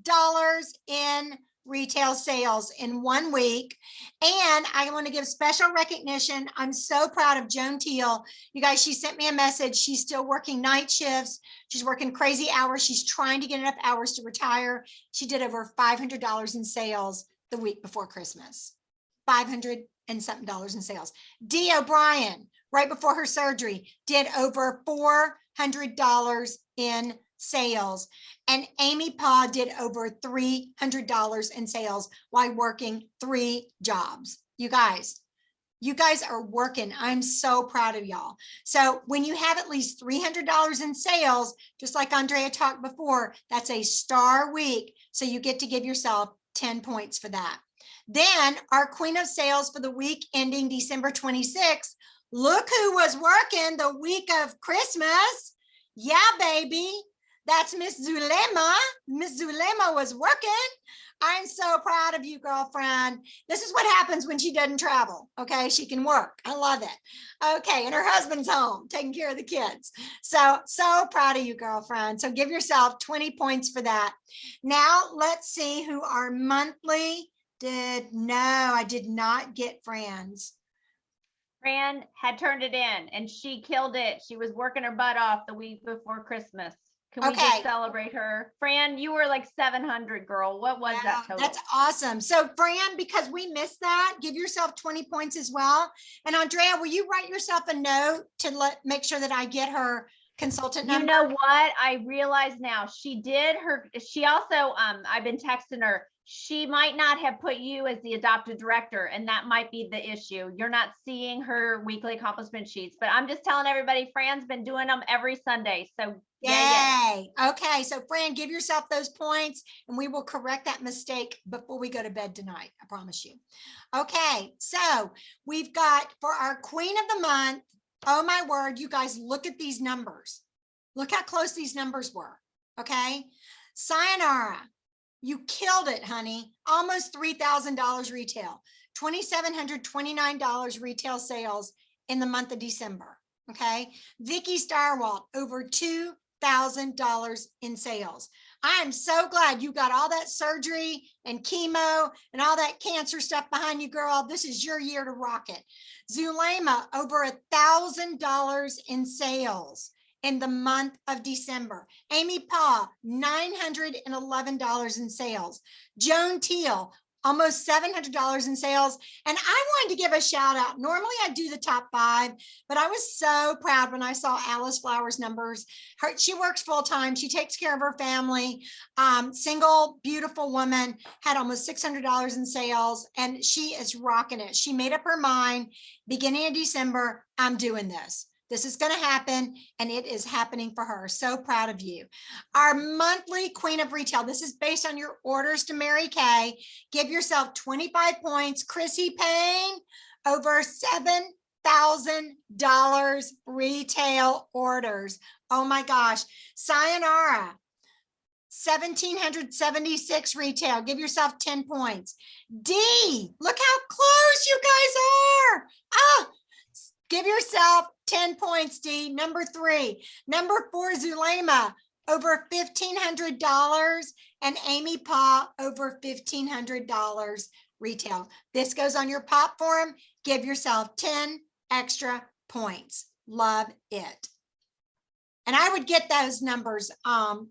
$1,000 in retail sales in 1 week. And I want to give special recognition. I'm so proud of Joan Teal. You guys, she sent me a message. She's still working night shifts. She's working crazy hours. She's trying to get enough hours to retire. She did over $500 in sales the week before Christmas. $500 and something in sales. Dee O'Brien, right before her surgery, did over $400 in sales. And Amy Pa did over $300 in sales while working 3 jobs. You guys, You guys are working. I'm so proud of y'all. So when you have at least $300 in sales, just like Andrea talked before, that's a star week. So you get to give yourself 10 points for that. Then our queen of sales for the week ending December 26th, look who was working the week of Christmas. Yeah, baby. That's Miss Zulema. Miss Zulema was working. I'm so proud of you, girlfriend. This is what happens when she doesn't travel. Okay, she can work. I love it. Okay, and her husband's home taking care of the kids. So proud of you, girlfriend. So give yourself 20 points for that. Now let's see who our monthly did. No, I did not get Fran's. Fran had turned it in and she killed it. She was working her butt off the week before Christmas. Can we just celebrate her? Fran, you were like 700, girl. What was that total? That's awesome. So Fran, because we missed that, give yourself 20 points as well. And Andrea, will you write yourself a note to make sure that I get her consultant number? You know what? I realize now she also, I've been texting her. She might not have put you as the adopted director, and that might be the issue. You're not seeing her weekly accomplishment sheets, but I'm just telling everybody, Fran's been doing them every Sunday. So yay. Okay. So Fran, give yourself those points and we will correct that mistake before we go to bed tonight. I promise you. Okay. So we've got for our queen of the month. Oh my word, you guys, look at these numbers. Look how close these numbers were. Okay. Sayonara. You killed it, honey. Almost $3,000 retail, $2,729 retail sales in the month of December. Okay. Vicky Starwalt, over $2,000 in sales. I am so glad you got all that surgery and chemo and all that cancer stuff behind you, girl. This is your year to rock it. Zulema, over $1,000 in sales in the month of December. Amy Paw, $911 in sales. Joan Teal, almost $700 in sales. And I wanted to give a shout out. Normally I do the top 5, but I was so proud when I saw Alice Flowers' numbers. She works full time. She takes care of her family. Single, beautiful woman, had almost $600 in sales, and she is rocking it. She made up her mind, beginning of December, I'm doing this. This is going to happen, and it is happening for her. So proud of you. Our monthly queen of retail. This is based on your orders to Mary Kay. Give yourself 25 points. Chrissy Payne, over $7,000 retail orders. Oh my gosh. Sayonara, 1,776 retail. Give yourself 10 points. D, look how close you guys are. Ah, give yourself 10 points, D. Number 3. Number 4, Zulema, over $1,500, and Amy Paw, over $1,500 retail. This goes on your pop form. Give yourself 10 extra points. Love it. And I would get those numbers,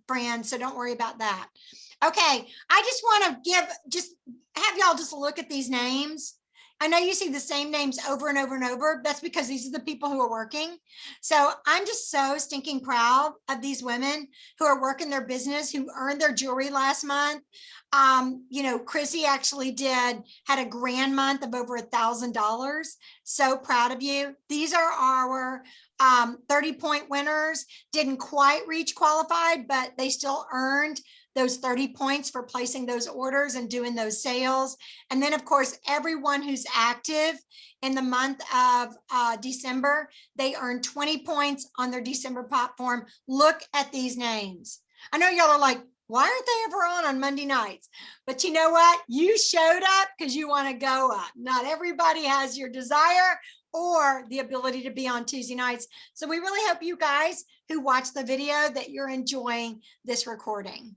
Fran, so don't worry about that. Okay, I just want to have y'all just look at these names. I know you see the same names over and over and over. That's because these are the people who are working. So I'm just so stinking proud of these women who are working their business, who earned their jewelry last month. You know, Chrissy actually had a grand month of over $1,000. So proud of you. These are our 30-point winners. Didn't quite reach qualified, but they still earned those 30 points for placing those orders and doing those sales. And then of course, everyone who's active in the month of December, they earn 20 points on their December pop form. Look at these names. I know y'all are like, why aren't they ever on Monday nights? But you know what? You showed up because you want to go up. Not everybody has your desire or the ability to be on Tuesday nights. So we really hope you guys who watch the video that you're enjoying this recording.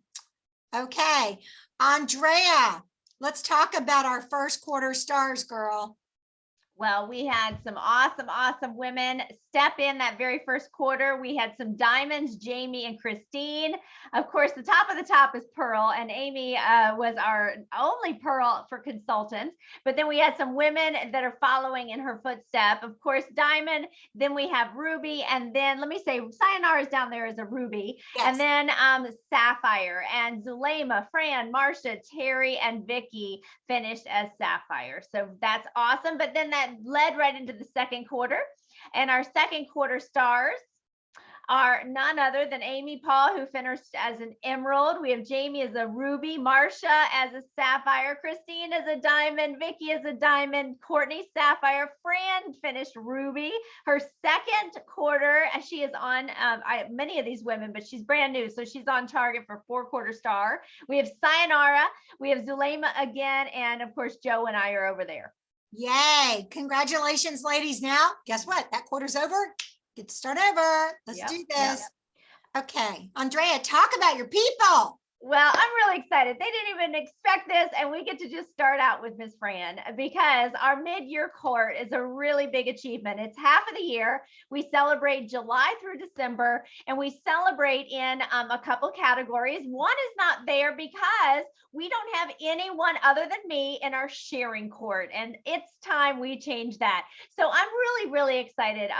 Okay, Andrea, let's talk about our first quarter stars, girl. Well, we had some awesome women step in that very first quarter, we had some diamonds, Jamie and Christine. Of course, the top of the top is Pearl, and Amy was our only Pearl for consultants. But then we had some women that are following in her footstep. Of course, Diamond, then we have Ruby, and then let me say, Sayonara is down there as a Ruby. Yes. And then Sapphire, and Zulema, Fran, Marcia, Terry, and Vicky finished as Sapphire. So that's awesome. But then that led right into the second quarter. And our second quarter stars are none other than Amy Paul, who finished as an emerald. We have Jamie as a ruby, Marcia as a sapphire, Christine as a diamond, Vicky as a diamond, Courtney sapphire, Fran finished ruby. Her second quarter, she is on many of these women, but she's brand new, so she's on target for 4-quarter star. We have Sayonara, we have Zulema again, and of course Joe and I are over there. Yay! Congratulations, ladies. Now, guess what? That quarter's over. Get to start over. Let's do this. Okay, Andrea, talk about your people. Well, I'm really excited. They didn't even expect this, and we get to just start out with Miss Fran because our mid-year court is a really big achievement. It's half of the year. We celebrate July through December, and we celebrate in a couple categories. One is not there because we don't have anyone other than me in our sharing court, and it's time we change that. So I'm really, really excited.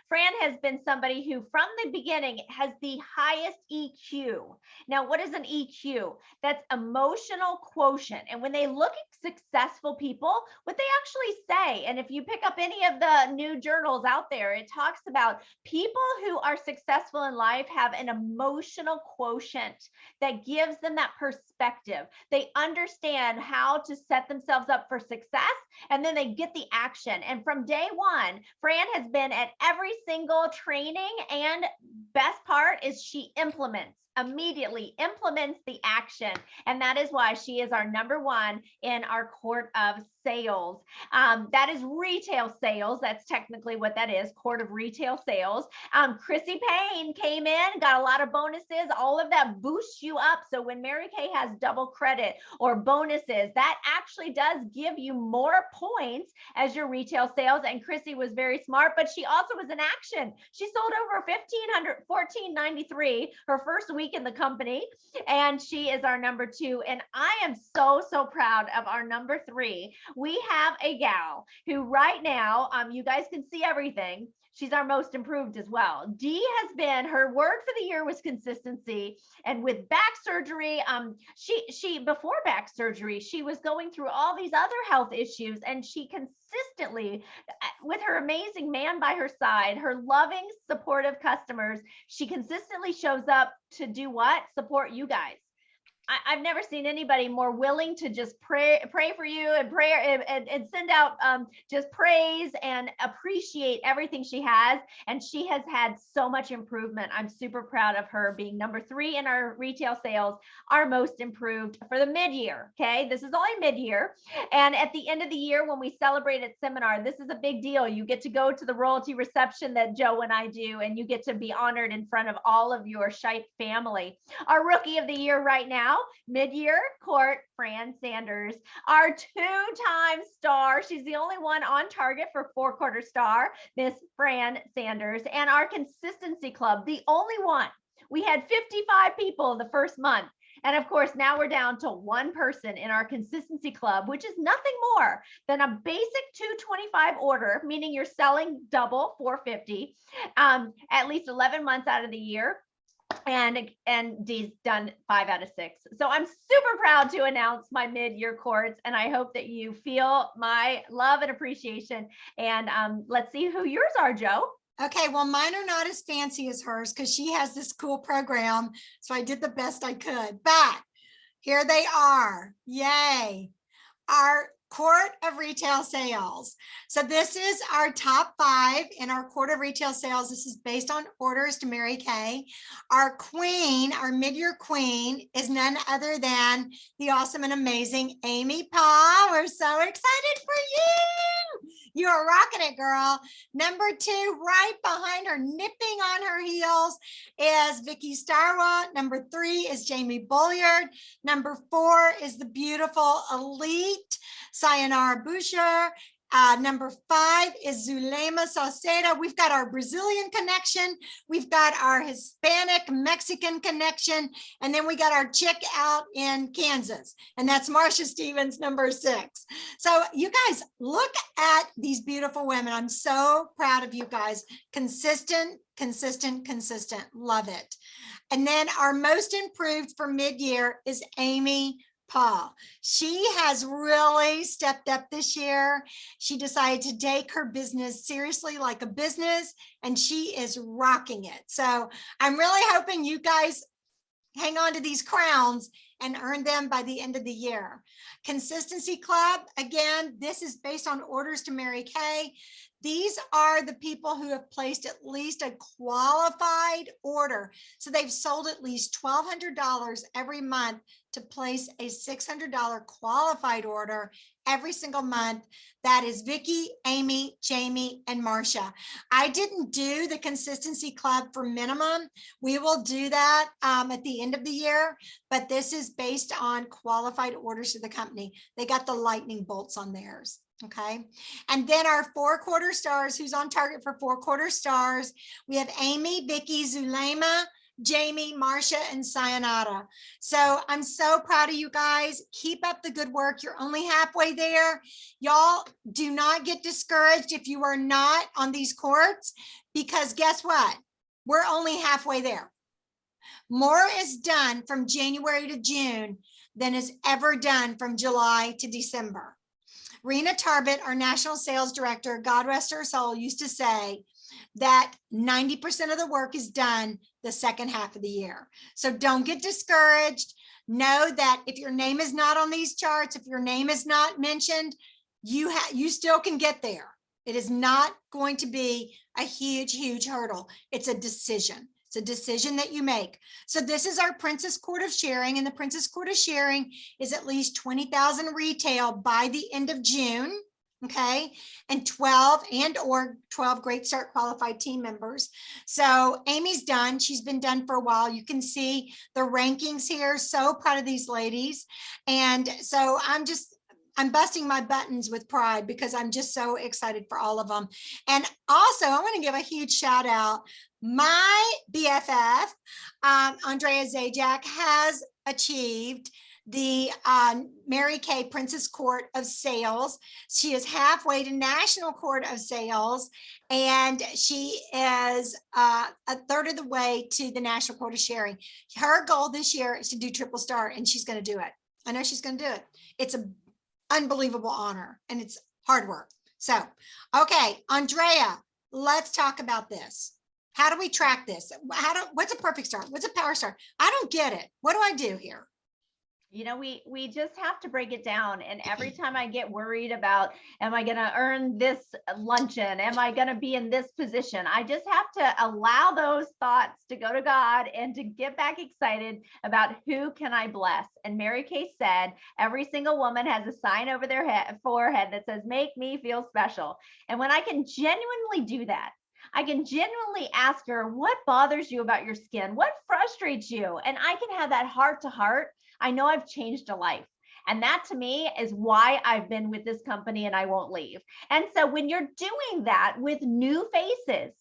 Fran has been somebody who from the beginning has the highest EQ. Now, what is an EQ? That's emotional quotient. And when they look at successful people, what they actually say, and if you pick up any of the new journals out there, it talks about people who are successful in life have an emotional quotient that gives them that perspective. They understand how to set themselves up for success, and then they get the action. And from day one, Fran has been at every single training, and best part is she immediately implements the action. And that is why she is our #1 in our court of sales. That is retail sales. That's technically what that is, court of retail sales. Chrissy Payne came in, got a lot of bonuses. All of that boosts you up. So when Mary Kay has double credit or bonuses, that actually does give you more points as your retail sales. And Chrissy was very smart, but she also was in action. She sold over $1,493 her first week in the company, and she is our #2. And I am so, so proud of our #3. We have a gal who right now, you guys can see everything. She's our most improved as well. Dee has been, her word for the year was consistency. And with back surgery, she before back surgery, she was going through all these other health issues, and she consistently, with her amazing man by her side, her loving, supportive customers, she consistently shows up to do what? Support you guys. I've never seen anybody more willing to just pray for you and and send out just praise and appreciate everything she has. And she has had so much improvement. I'm super proud of her being #3 in our retail sales, our most improved for the mid-year. Okay, this is only mid-year. And at the end of the year, when we celebrate at seminar, this is a big deal. You get to go to the royalty reception that Joe and I do, and you get to be honored in front of all of your Shipe family. Our rookie of the year right now, mid-year court, Fran Sanders, our 2-time star. She's the only one on target for 4-quarter star, Miss Fran Sanders. And our consistency club, the only one. We had 55 people the first month. And of course, now we're down to 1 person in our consistency club, which is nothing more than a basic $225 order, meaning you're selling double $450 at least 11 months out of the year. And Dee's done 5 out of 6. So I'm super proud to announce my mid-year courts, and I hope that you feel my love and appreciation. And let's see who yours are, Joe. Okay, well, mine are not as fancy as hers because she has this cool program. So I did the best I could, but here they are. Yay. Our court of retail sales. So this is our top 5 in our court of retail sales. This is based on orders to Mary Kay. Our queen, our mid-year queen, is none other than the awesome and amazing Amy Paul. We're so excited for you. You are rocking it, girl. #2, right behind her, nipping on her heels, is Vicky Starwa. #3 is Jamie Bulliard. #4 is the beautiful elite Sayonara Boucher. Number 5 is Zulema Salceda. We've got our Brazilian connection. We've got our Hispanic Mexican connection. And then we got our chick out in Kansas. And that's Marcia Stevens, number 6. So you guys, look at these beautiful women. I'm so proud of you guys. Consistent, consistent, consistent. Love it. And then our most improved for mid-year is Amy Paul. She has really stepped up this year. She decided to take her business seriously like a business, and she is rocking it. So I'm really hoping you guys hang on to these crowns and earn them by the end of the year. Consistency Club, again, this is based on orders to Mary Kay. These are the people who have placed at least a qualified order. So they've sold at least $1,200 every month to place a $600 qualified order every single month. That is Vicky, Amy, Jamie, and Marcia. I didn't do the Consistency Club for minimum. We will do that at the end of the year, but this is based on qualified orders to the company. They got the lightning bolts on theirs. Okay. And then our 4-quarter stars, who's on target for 4-quarter stars. We have Amy, Vicky, Zulema, Jamie, Marcia, and Sayonara. So I'm so proud of you guys. Keep up the good work. You're only halfway there. Y'all do not get discouraged if you are not on these courts, because guess what? We're only halfway there. More is done from January to June than is ever done from July to December. Rena Tarbett, our national sales director, God rest her soul, used to say that 90% of the work is done the second half of the year. So don't get discouraged. Know that if your name is not on these charts, if your name is not mentioned, you still can get there. It is not going to be a huge, huge hurdle. It's a decision. It's a decision that you make. So this is our Princess Court of Sharing, and the Princess Court of Sharing is at least 20,000 retail by the end of June. Okay, and 12 Great Start qualified team members. So Amy's done. She's been done for a while. You can see the rankings here. So proud of these ladies. And so I'm busting my buttons with pride because I'm just so excited for all of them. And also I want to give a huge shout out. My BFF, Andrea Zajac, has achieved the Mary Kay Princess Court of Sales. She is halfway to National Court of Sales, and she is a third of the way to the National Court of Sharing. Her goal this year is to do triple star, and she's going to do it. I know she's going to do it. It's an unbelievable honor, and it's hard work. So, okay, Andrea, let's talk about this. How do we track this? What's a perfect star? What's a power star? I don't get it. What do I do here? You know, we just have to break it down. And every time I get worried about, am I going to earn this luncheon? Am I going to be in this position? I just have to allow those thoughts to go to God and to get back excited about who can I bless. And Mary Kay said, every single woman has a sign over their forehead that says, make me feel special. And when I can genuinely do that, I can genuinely ask her, what bothers you about your skin? What frustrates you? And I can have that heart to heart. I know I've changed a life. And that to me is why I've been with this company and I won't leave. And so when you're doing that with new faces,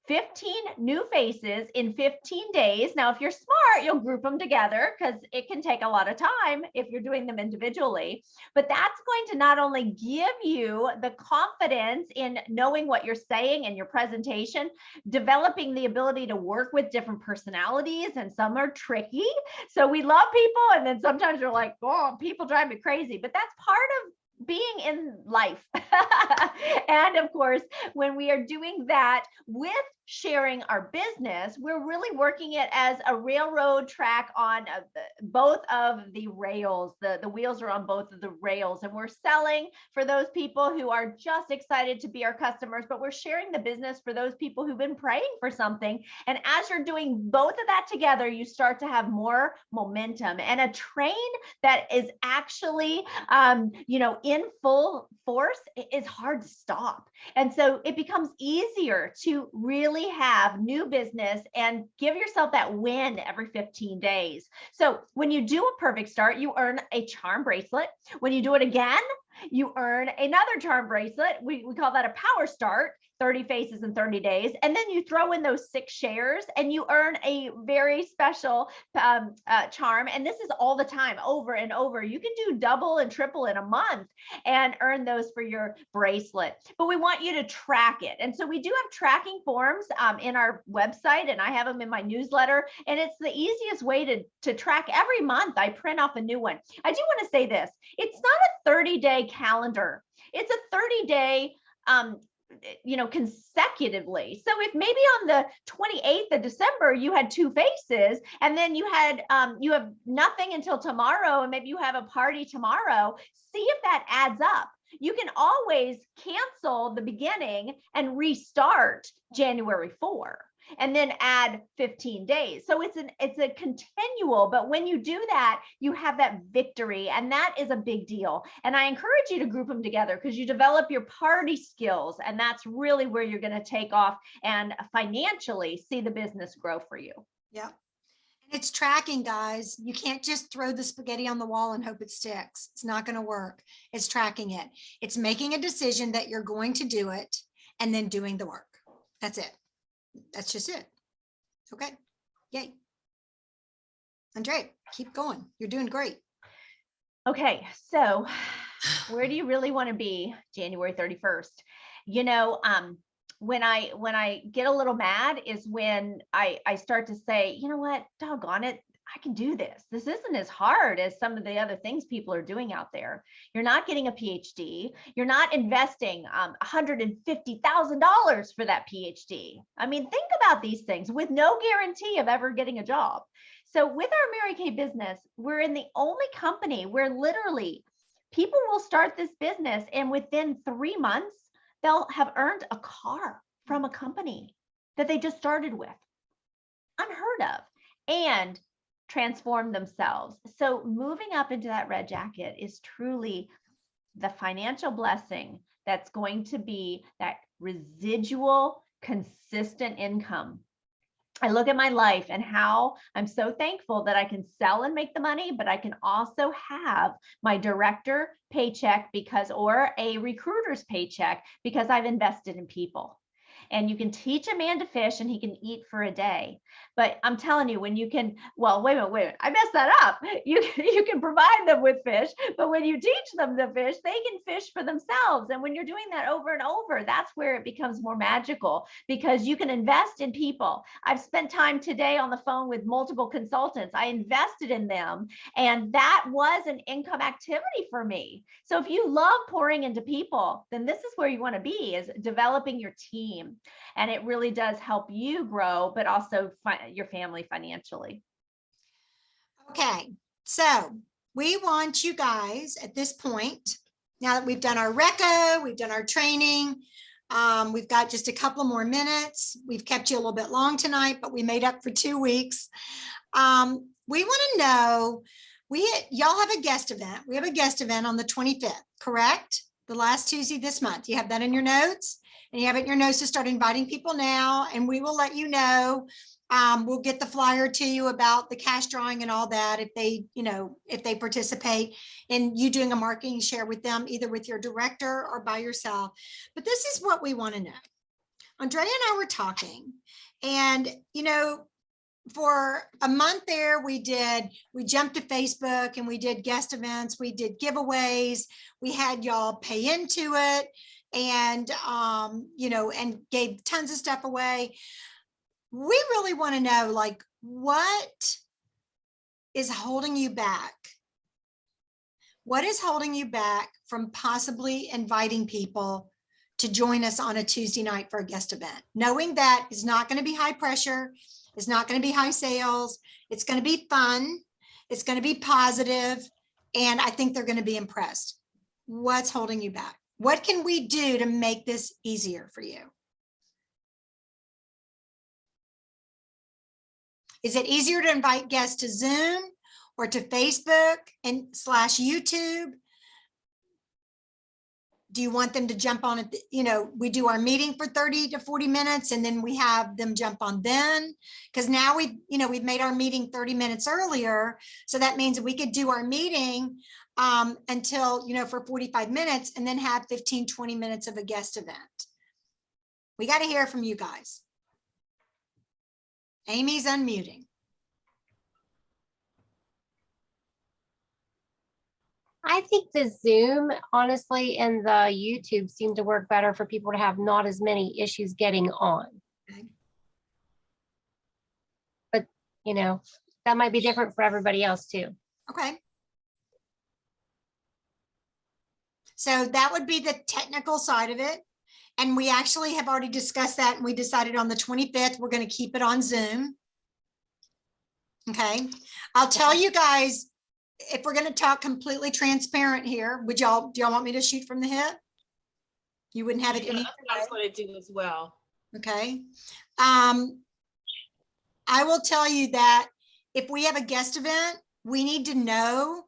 15 new faces in 15 days. Now, if you're smart, you'll group them together because it can take a lot of time if you're doing them individually. But that's going to not only give you the confidence in knowing what you're saying and your presentation, developing the ability to work with different personalities, and some are tricky. So we love people, and then sometimes you're like, oh, people drive me crazy. But that's part of being in life. And of course, when we are doing that with sharing our business, we're really working it as a railroad track on both of the rails. The wheels are on both of the rails, and we're selling for those people who are just excited to be our customers, but we're sharing the business for those people who've been praying for something. And as you're doing both of that together, you start to have more momentum and a train that is actually, in in full force, it is hard to stop. And so it becomes easier to really have new business and give yourself that win every 15 days. So when you do a perfect start, you earn a charm bracelet. When you do it again, you earn another charm bracelet. We call that a power start. 30 faces in 30 days. And then you throw in those 6 shares and you earn a very special charm. And this is all the time, over and over. You can do double and triple in a month and earn those for your bracelet. But we want you to track it. And so we do have tracking forms in our website, and I have them in my newsletter. And it's the easiest way to track. Every month I print off a new one. I do want to say this. It's not a 30-day calendar. It's a 30-day consecutively. So if maybe on the 28th of December, you had 2 faces, and then you have nothing until tomorrow, and maybe you have a party tomorrow, see if that adds up. You can always cancel the beginning and restart January 4. And then add 15 days. So it's a continual, but when you do that, you have that victory, and that is a big deal. And I encourage you to group them together because you develop your party skills, and that's really where you're going to take off and financially see the business grow for you. Yep. And it's tracking, guys. You can't just throw the spaghetti on the wall and hope it sticks. It's not going to work. It's tracking it. It's making a decision that you're going to do it and then doing the work. That's it. That's just it. Okay. Yay. Andre, keep going. You're doing great. Okay. So where do you really want to be January 31st? When I get a little mad is when I start to say, you know what, doggone it, I can do this. This isn't as hard as some of the other things people are doing out there. You're not getting a PhD. You're not investing $150,000 for that PhD. I mean, think about these things with no guarantee of ever getting a job. So with our Mary Kay business, we're in the only company where literally people will start this business and within 3 months, they'll have earned a car from a company that they just started with. Unheard of. And transform themselves. So moving up into that red jacket is truly the financial blessing that's going to be that residual, consistent income. I look at my life and how I'm so thankful that I can sell and make the money, but I can also have my director paycheck or a recruiter's paycheck because I've invested in people. And you can teach a man to fish and he can eat for a day. But I'm telling you, when you can, well, wait a minute, I messed that up. You can provide them with fish, but when you teach them to fish, they can fish for themselves. And when you're doing that over and over, that's where it becomes more magical because you can invest in people. I've spent time today on the phone with multiple consultants. I invested in them, and that was an income activity for me. So if you love pouring into people, then this is where you want to be, is developing your team. And it really does help you grow, but also your family financially. Okay, so we want you guys at this point, now that we've done our Reco, we've done our training, we've got just a couple more minutes. We've kept you a little bit long tonight, but we made up for 2 weeks. We want to know, y'all have a guest event. We have a guest event on the 25th, correct? The last Tuesday this month. You have that in your notes, and you have it in your notes to start inviting people now, and we will let you know. We'll get the flyer to you about the cash drawing and all that if they participate in you doing a marketing share with them, either with your director or by yourself. But this is what we want to know. Andrea and I were talking, and for a month there, we jumped to Facebook and we did guest events, we did giveaways, we had y'all pay into it, and and gave tons of stuff away. We really want to know, like, what is holding you back? What is holding you back from possibly inviting people to join us on a Tuesday night for a guest event? Knowing that it's not going to be high pressure, it's not going to be high sales, it's going to be fun, it's going to be positive, and I think they're going to be impressed. What's holding you back? What can we do to make this easier for you? Is it easier to invite guests to Zoom or to Facebook and /YouTube? do you want them to jump on it? You know, we do our meeting for 30 to 40 minutes and then we have them jump on then. Because now we've made our meeting 30 minutes earlier. So that means that we could do our meeting until, for 45 minutes and then have 15, 20 minutes of a guest event. We got to hear from you guys. Amy's unmuting. I think the Zoom, honestly, and the YouTube seem to work better for people to have not as many issues getting on. Okay. But, that might be different for everybody else too. Okay. So that would be the technical side of it. And we actually have already discussed that and we decided on the 25th, we're going to keep it on Zoom. Okay. I'll tell you guys, if we're going to talk completely transparent here, do y'all want me to shoot from the hip? You wouldn't have it any other way? That's what I do as well. Okay. I will tell you that if we have a guest event, we need to know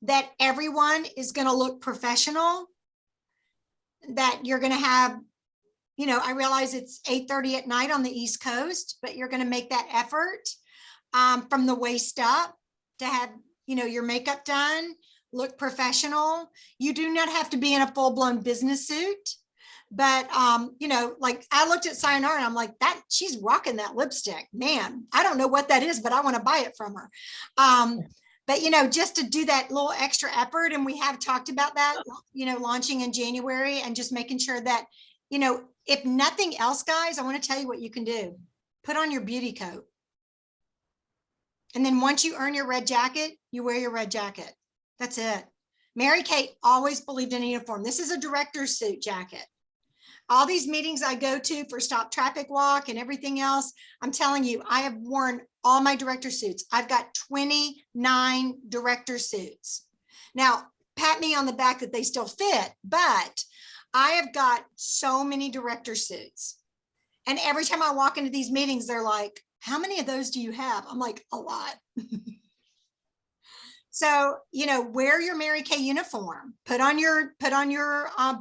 that everyone is going to look professional, that you're going to have, I realize it's 8:30 at night on the East Coast, but you're going to make that effort from the waist up to have, your makeup done, look professional. You do not have to be in a full-blown business suit, but like I looked at Sayonara and I'm like, she's rocking that lipstick, man. I don't know what that is, but I want to buy it from her. But, just to do that little extra effort, and we have talked about that, launching in January and just making sure that, if nothing else, guys, I want to tell you what you can do. Put on your beauty coat. And then once you earn your red jacket, you wear your red jacket. That's it. Mary Kate always believed in a uniform. This is a director's suit jacket. All these meetings I go to for Stop Traffic Walk and everything else, I'm telling you, I have worn all my director suits. I've got 29 director suits. Now, pat me on the back that they still fit, but I have got so many director suits. And every time I walk into these meetings, they're like, how many of those do you have? I'm like, a lot. So, wear your Mary Kay uniform, put on your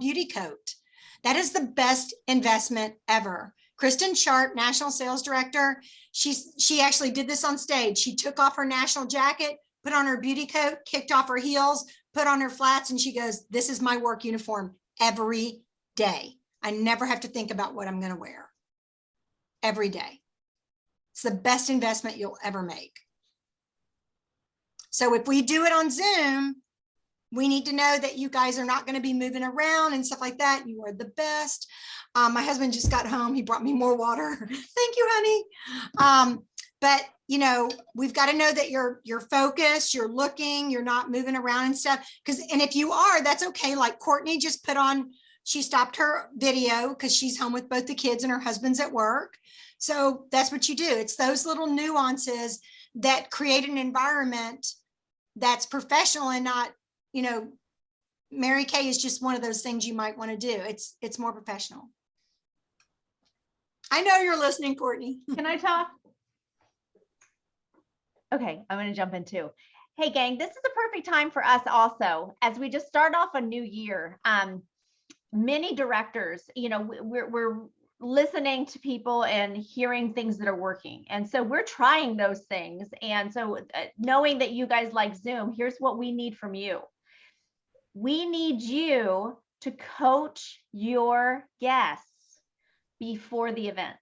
beauty coat. That is the best investment ever. Kristen Sharp, National Sales Director, she actually did this on stage. She took off her national jacket, put on her beauty coat, kicked off her heels, put on her flats, and she goes, this is my work uniform every day. I never have to think about what I'm going to wear every day. It's the best investment you'll ever make. So if we do it on Zoom, we need to know that you guys are not going to be moving around and stuff like that. You are the best. My husband just got home. He brought me more water. Thank you, honey. But we've got to know that you're focused, you're looking, you're not moving around and stuff. And if you are, that's okay. Like Courtney just put on, she stopped her video because she's home with both the kids and her husband's at work. So that's what you do. It's those little nuances that create an environment that's professional and not, Mary Kay is just one of those things you might want to do. It's more professional. I know you're listening, Courtney. Can I talk? Okay, I'm going to jump in too. Hey gang, this is a perfect time for us also, as we just start off a new year. Many directors, we're listening to people and hearing things that are working. And so we're trying those things. And so knowing that you guys like Zoom, here's what we need from you. We need you to coach your guests before the event.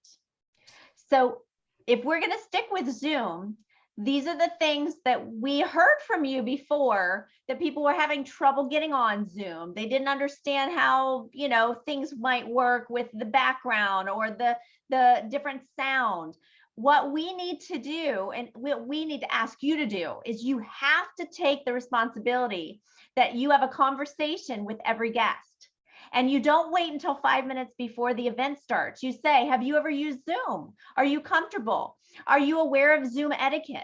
So if we're going to stick with Zoom, these are the things that we heard from you before, that people were having trouble getting on Zoom. They didn't understand how, things might work with the background or the different sound. What we need to do, and what we need to ask you to do, is you have to take the responsibility that you have a conversation with every guest. And you don't wait until 5 minutes before the event starts. You say, have you ever used Zoom? Are you comfortable? Are you aware of Zoom etiquette?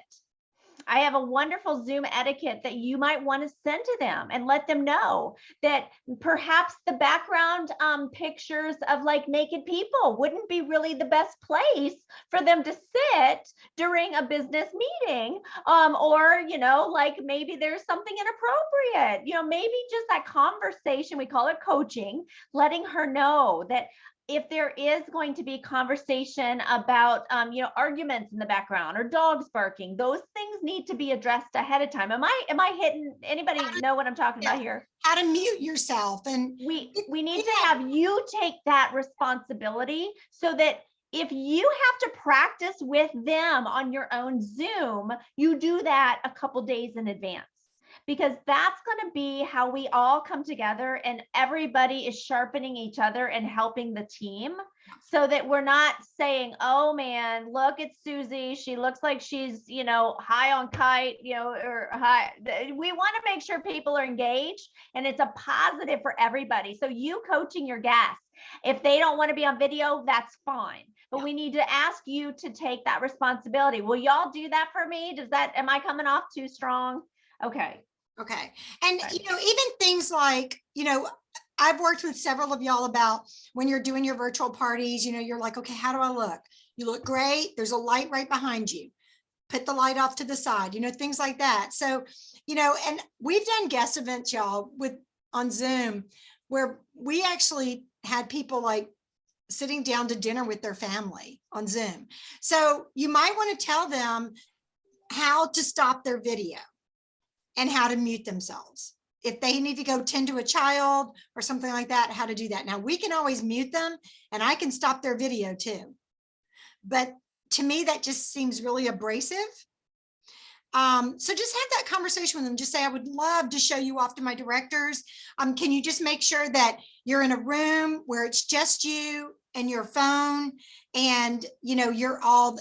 I have a wonderful Zoom etiquette that you might want to send to them and let them know that perhaps the background pictures of like naked people wouldn't be really the best place for them to sit during a business meeting. Or, you know, like maybe there's something inappropriate, you know, maybe just that conversation, we call it coaching, letting her know that if there is going to be conversation about, you know, arguments in the background or dogs barking, those things need to be addressed ahead of time. Am I hitting, anybody know what I'm talking about here? How to mute yourself. And We need to have you take that responsibility so that if you have to practice with them on your own Zoom, you do that a couple days in advance. Because that's going to be how we all come together and everybody is sharpening each other and helping the team, so that we're not saying, oh man, look at Susie, she looks like she's, you know, high on kite, you know, or high. We want to make sure people are engaged and it's a positive for everybody. So you coaching your guests, if they don't want to be on video, that's fine. But we need to ask you to take that responsibility. Will y'all do that for me? Am I coming off too strong? Okay. Okay. And, you know, even things like, you know, I've worked with several of y'all about when you're doing your virtual parties, you know, you're like, okay, how do I look? You look great. There's a light right behind you. Put the light off to the side, you know, things like that. So, you know, and we've done guest events, y'all, on Zoom, where we actually had people like sitting down to dinner with their family on Zoom. So you might want to tell them how to stop their video and how to mute themselves. If they need to go tend to a child or something like that, how to do that. Now we can always mute them and I can stop their video too. But to me, that just seems really abrasive. So just have that conversation with them. Just say, I would love to show you off to my directors. Can you just make sure that you're in a room where it's just you and your phone and, you know, you're all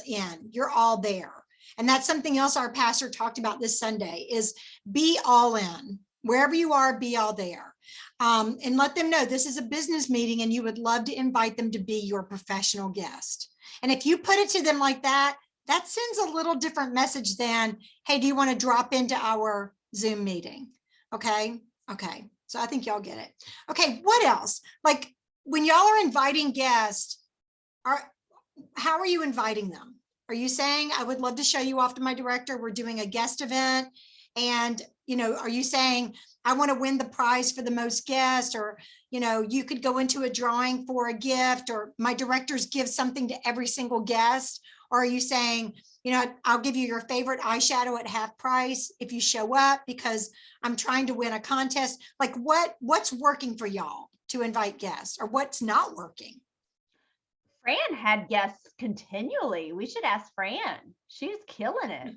there. And that's something else our pastor talked about this Sunday is be all in. Wherever you are, be all there. And let them know this is a business meeting and you would love to invite them to be your professional guest. And if you put it to them like that, that sends a little different message than, hey, do you want to drop into our Zoom meeting? Okay. Okay. So I think y'all get it. Okay. What else? Like when y'all are inviting guests, how are you inviting them? Are you saying, I would love to show you off to my director, we're doing a guest event? And, you know, are you saying, I want to win the prize for the most guests, or, you know, you could go into a drawing for a gift, or my directors give something to every single guest? Or are you saying, you know, I'll give you your favorite eyeshadow at half price if you show up because I'm trying to win a contest? Like what's working for y'all to invite guests, or what's not working? Fran had guests continually. We should ask Fran. She's killing it.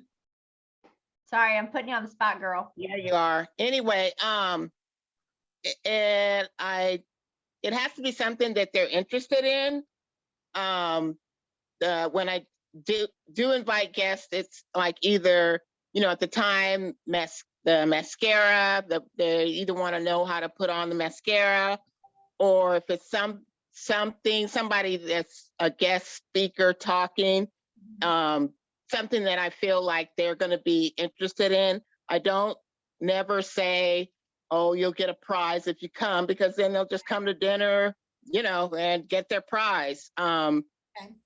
Sorry, I'm putting you on the spot, girl. Yeah, you are. Anyway, it has to be something that they're interested in. When I do invite guests, it's like either, you know, at the time, the mascara, they either want to know how to put on the mascara, or if it's somebody that's a guest speaker talking, something that I feel like they're going to be interested in. I don't never say, oh, you'll get a prize if you come, because then they'll just come to dinner, you know, and get their prize. Okay.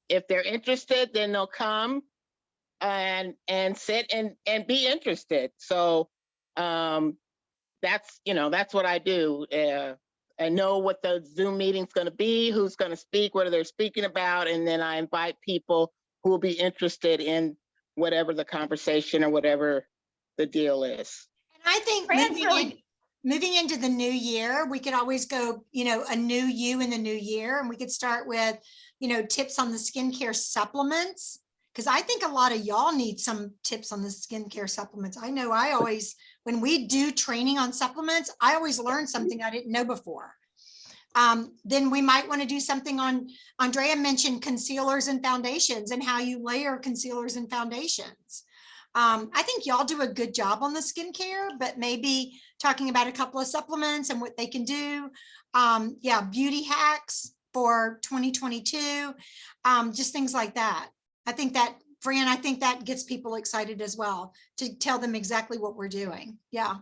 If they're interested, then they'll come and sit and be interested. So that's, you know, that's what I do. I know what the Zoom meeting's going to be, who's going to speak, what are they speaking about, and then I invite people who will be interested in whatever the conversation or whatever the deal is. And I think moving into the new year, we could always go, you know, a new you in the new year, and we could start with, you know, tips on the skincare supplements, because I think a lot of y'all need some tips on the skincare supplements. I know I always, when we do training on supplements, I always learn something I didn't know before. Then we might want to do something on, Andrea mentioned concealers and foundations and how you layer concealers and foundations. I think y'all do a good job on the skincare, but maybe talking about a couple of supplements and what they can do. Yeah, beauty hacks for 2022, just things like that. I think that Fran, I think that gets people excited as well, to tell them exactly what we're doing. Yeah.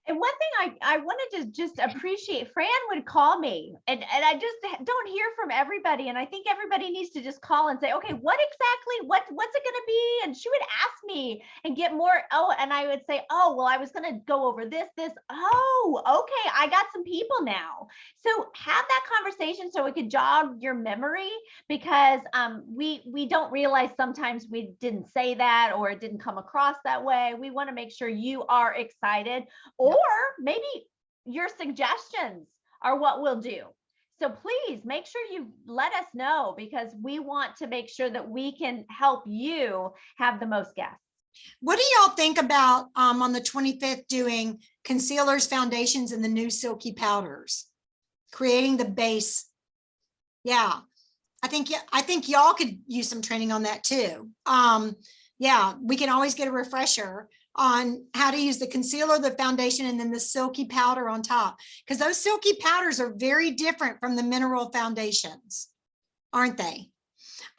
And one thing I wanted to just appreciate, Fran would call me and I just don't hear from everybody. And I think everybody needs to just call and say, okay, what's it going to be? And she would ask me and get more. Oh, and I would say, oh, well, I was going to go over this. Oh, okay. I got some people now. So have that conversation so it could jog your memory, because we don't realize sometimes we didn't say that or it didn't come across that way. We want to make sure you are excited, or maybe your suggestions are what we'll do. So please make sure you let us know, because we want to make sure that we can help you have the most guests. What do y'all think about on the 25th doing concealers, foundations, and the new silky powders? Creating the base. Yeah, I think y'all could use some training on that too. Yeah, we can always get a refresher on how to use the concealer, the foundation, and then the silky powder on top, because those silky powders are very different from the mineral foundations, aren't they?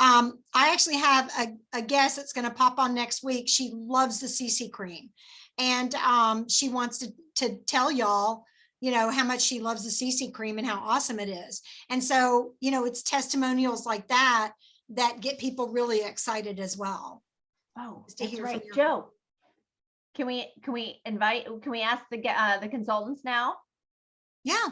I actually have a guest that's going to pop on next week. She loves the CC cream, and she wants to tell y'all, how much she loves the CC cream and how awesome it is. And so, it's testimonials like that that get people really excited as well. Oh, To that's hear right, from you. Joe. Can we ask the consultants now? Yeah.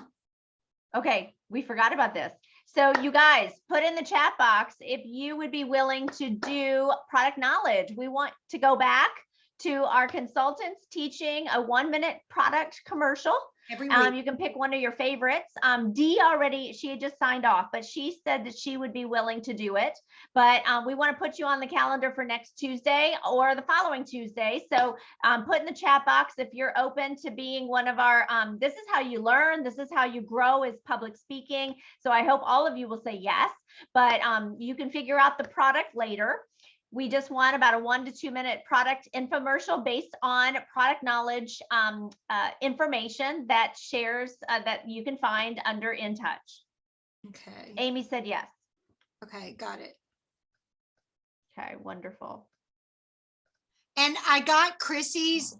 Okay, we forgot about this. So you guys put in the chat box if you would be willing to do product knowledge. We want to go back to our consultants teaching a 1-minute product commercial. Every week. You can pick one of your favorites. Dee she had just signed off, but she said that she would be willing to do it. But we want to put you on the calendar for next Tuesday or the following Tuesday. So put in the chat box if you're open to being one of our, this is how you learn, this is how you grow as public speaking. So I hope all of you will say yes, but you can figure out the product later. We just want about a 1 to 2 minute product infomercial based on product knowledge information that shares that you can find under In Touch. Okay. Amy said yes. Okay, got it. Okay, wonderful. And I got Chrissy's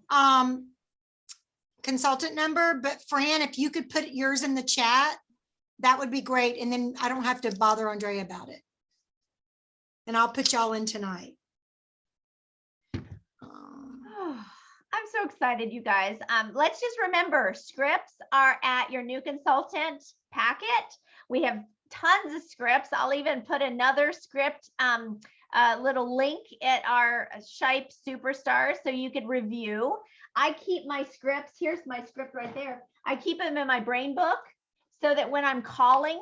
consultant number, but Fran, if you could put yours in the chat, that would be great. And then I don't have to bother Andrea about it. And I'll put y'all in tonight. I'm so excited, you guys. Let's just remember, scripts are at your new consultant packet. We have tons of scripts. I'll even put another script, little link at our Shipe Superstars so you could review. I keep my scripts. Here's my script right there. I keep them in my brain book so that when I'm calling,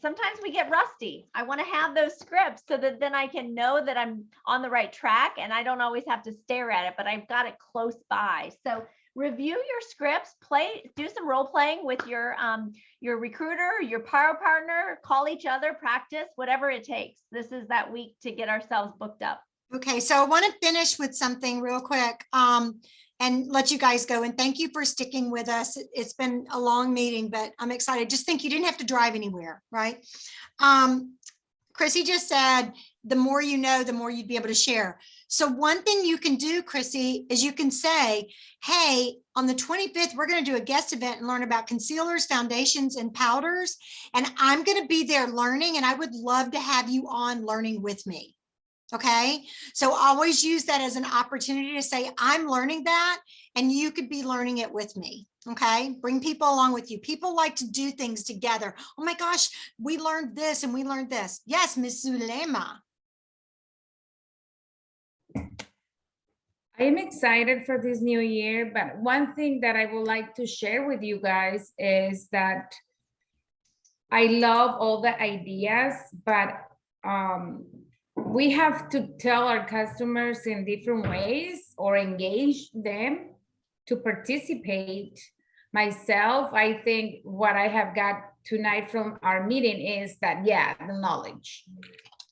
sometimes we get rusty. I want to have those scripts so that then I can know that I'm on the right track and I don't always have to stare at it, but I've got it close by. So review your scripts, do some role playing with your recruiter, your power partner, call each other, practice, whatever it takes. This is that week to get ourselves booked up. Okay, so I want to finish with something real quick and let you guys go. And thank you for sticking with us. It's been a long meeting, but I'm excited. Just think you didn't have to drive anywhere, right? Chrissy just said, the more you know, the more you'd be able to share. So one thing you can do, Chrissy, is you can say, hey, on the 25th, we're going to do a guest event and learn about concealers, foundations, and powders. And I'm going to be there learning, and I would love to have you on learning with me. Okay, so always use that as an opportunity to say, I'm learning that, and you could be learning it with me. Okay, bring people along with you. People like to do things together. Oh my gosh, we learned this and we learned this. Yes, Miss Zulema. I am excited for this new year, but one thing that I would like to share with you guys is that I love all the ideas, but we have to tell our customers in different ways or engage them to participate. Myself, I think what I have got tonight from our meeting is that, yeah, the knowledge.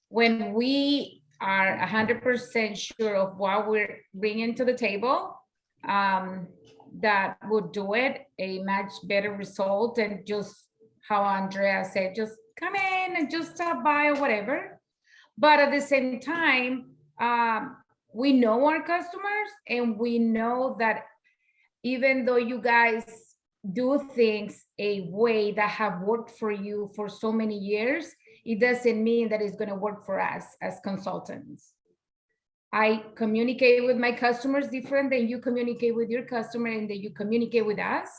When we are 100% sure of what we're bringing to the table, that would do it a much better result than just how Andrea said, just come in and just stop by or whatever. But at the same time, we know our customers, and we know that even though you guys do things a way that have worked for you for so many years, it doesn't mean that it's going to work for us as consultants. I communicate with my customers different than you communicate with your customer and that you communicate with us.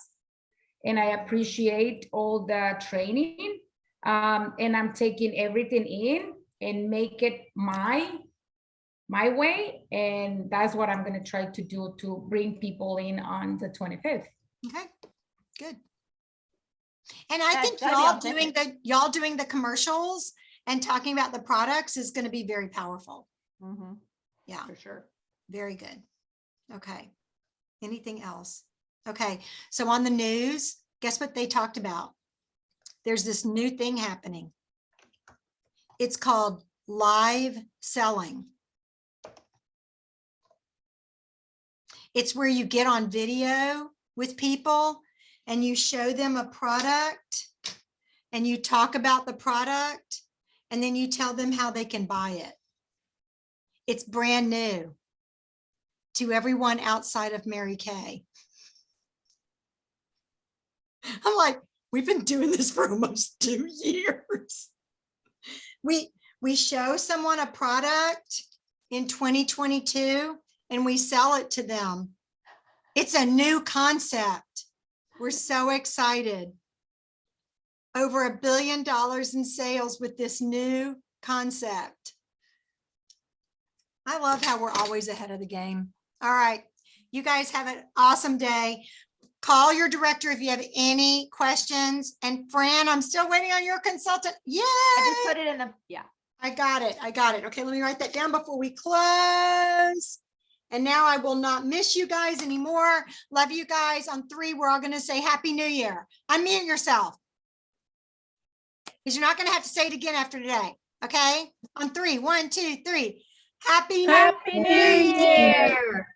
And I appreciate all the training. And I'm taking everything in and make it my way. And that's what I'm going to try to do to bring people in on the 25th. Okay, good. And I That's think gotta be y'all doing the commercials and talking about the products is going to be very powerful. Mhm, Yeah, for sure. very good. Okay. Anything else? Okay. So on the news, guess what they talked about? There's this new thing happening. It's called live selling. It's where you get on video with people and you show them a product and you talk about the product and then you tell them how they can buy it. It's brand new to everyone outside of Mary Kay. I'm like, we've been doing this for almost 2 years. We show someone a product in 2022 and we sell it to them. It's a new concept. We're so excited. Over $1 billion in sales with this new concept. I love how we're always ahead of the game. All right, you guys have an awesome day. Call your director if you have any questions. And Fran, I'm still waiting on your consultant. Yay! I just put it in the, yeah. I got it. I got it. Okay, let me write that down before we close. And now I will not miss you guys anymore. Love you guys. On 3, we're all going to say Happy New Year. Unmute yourself. Because you're not going to have to say it again after today. Okay? On 3, 1, 2, 3. Happy Happy New Year.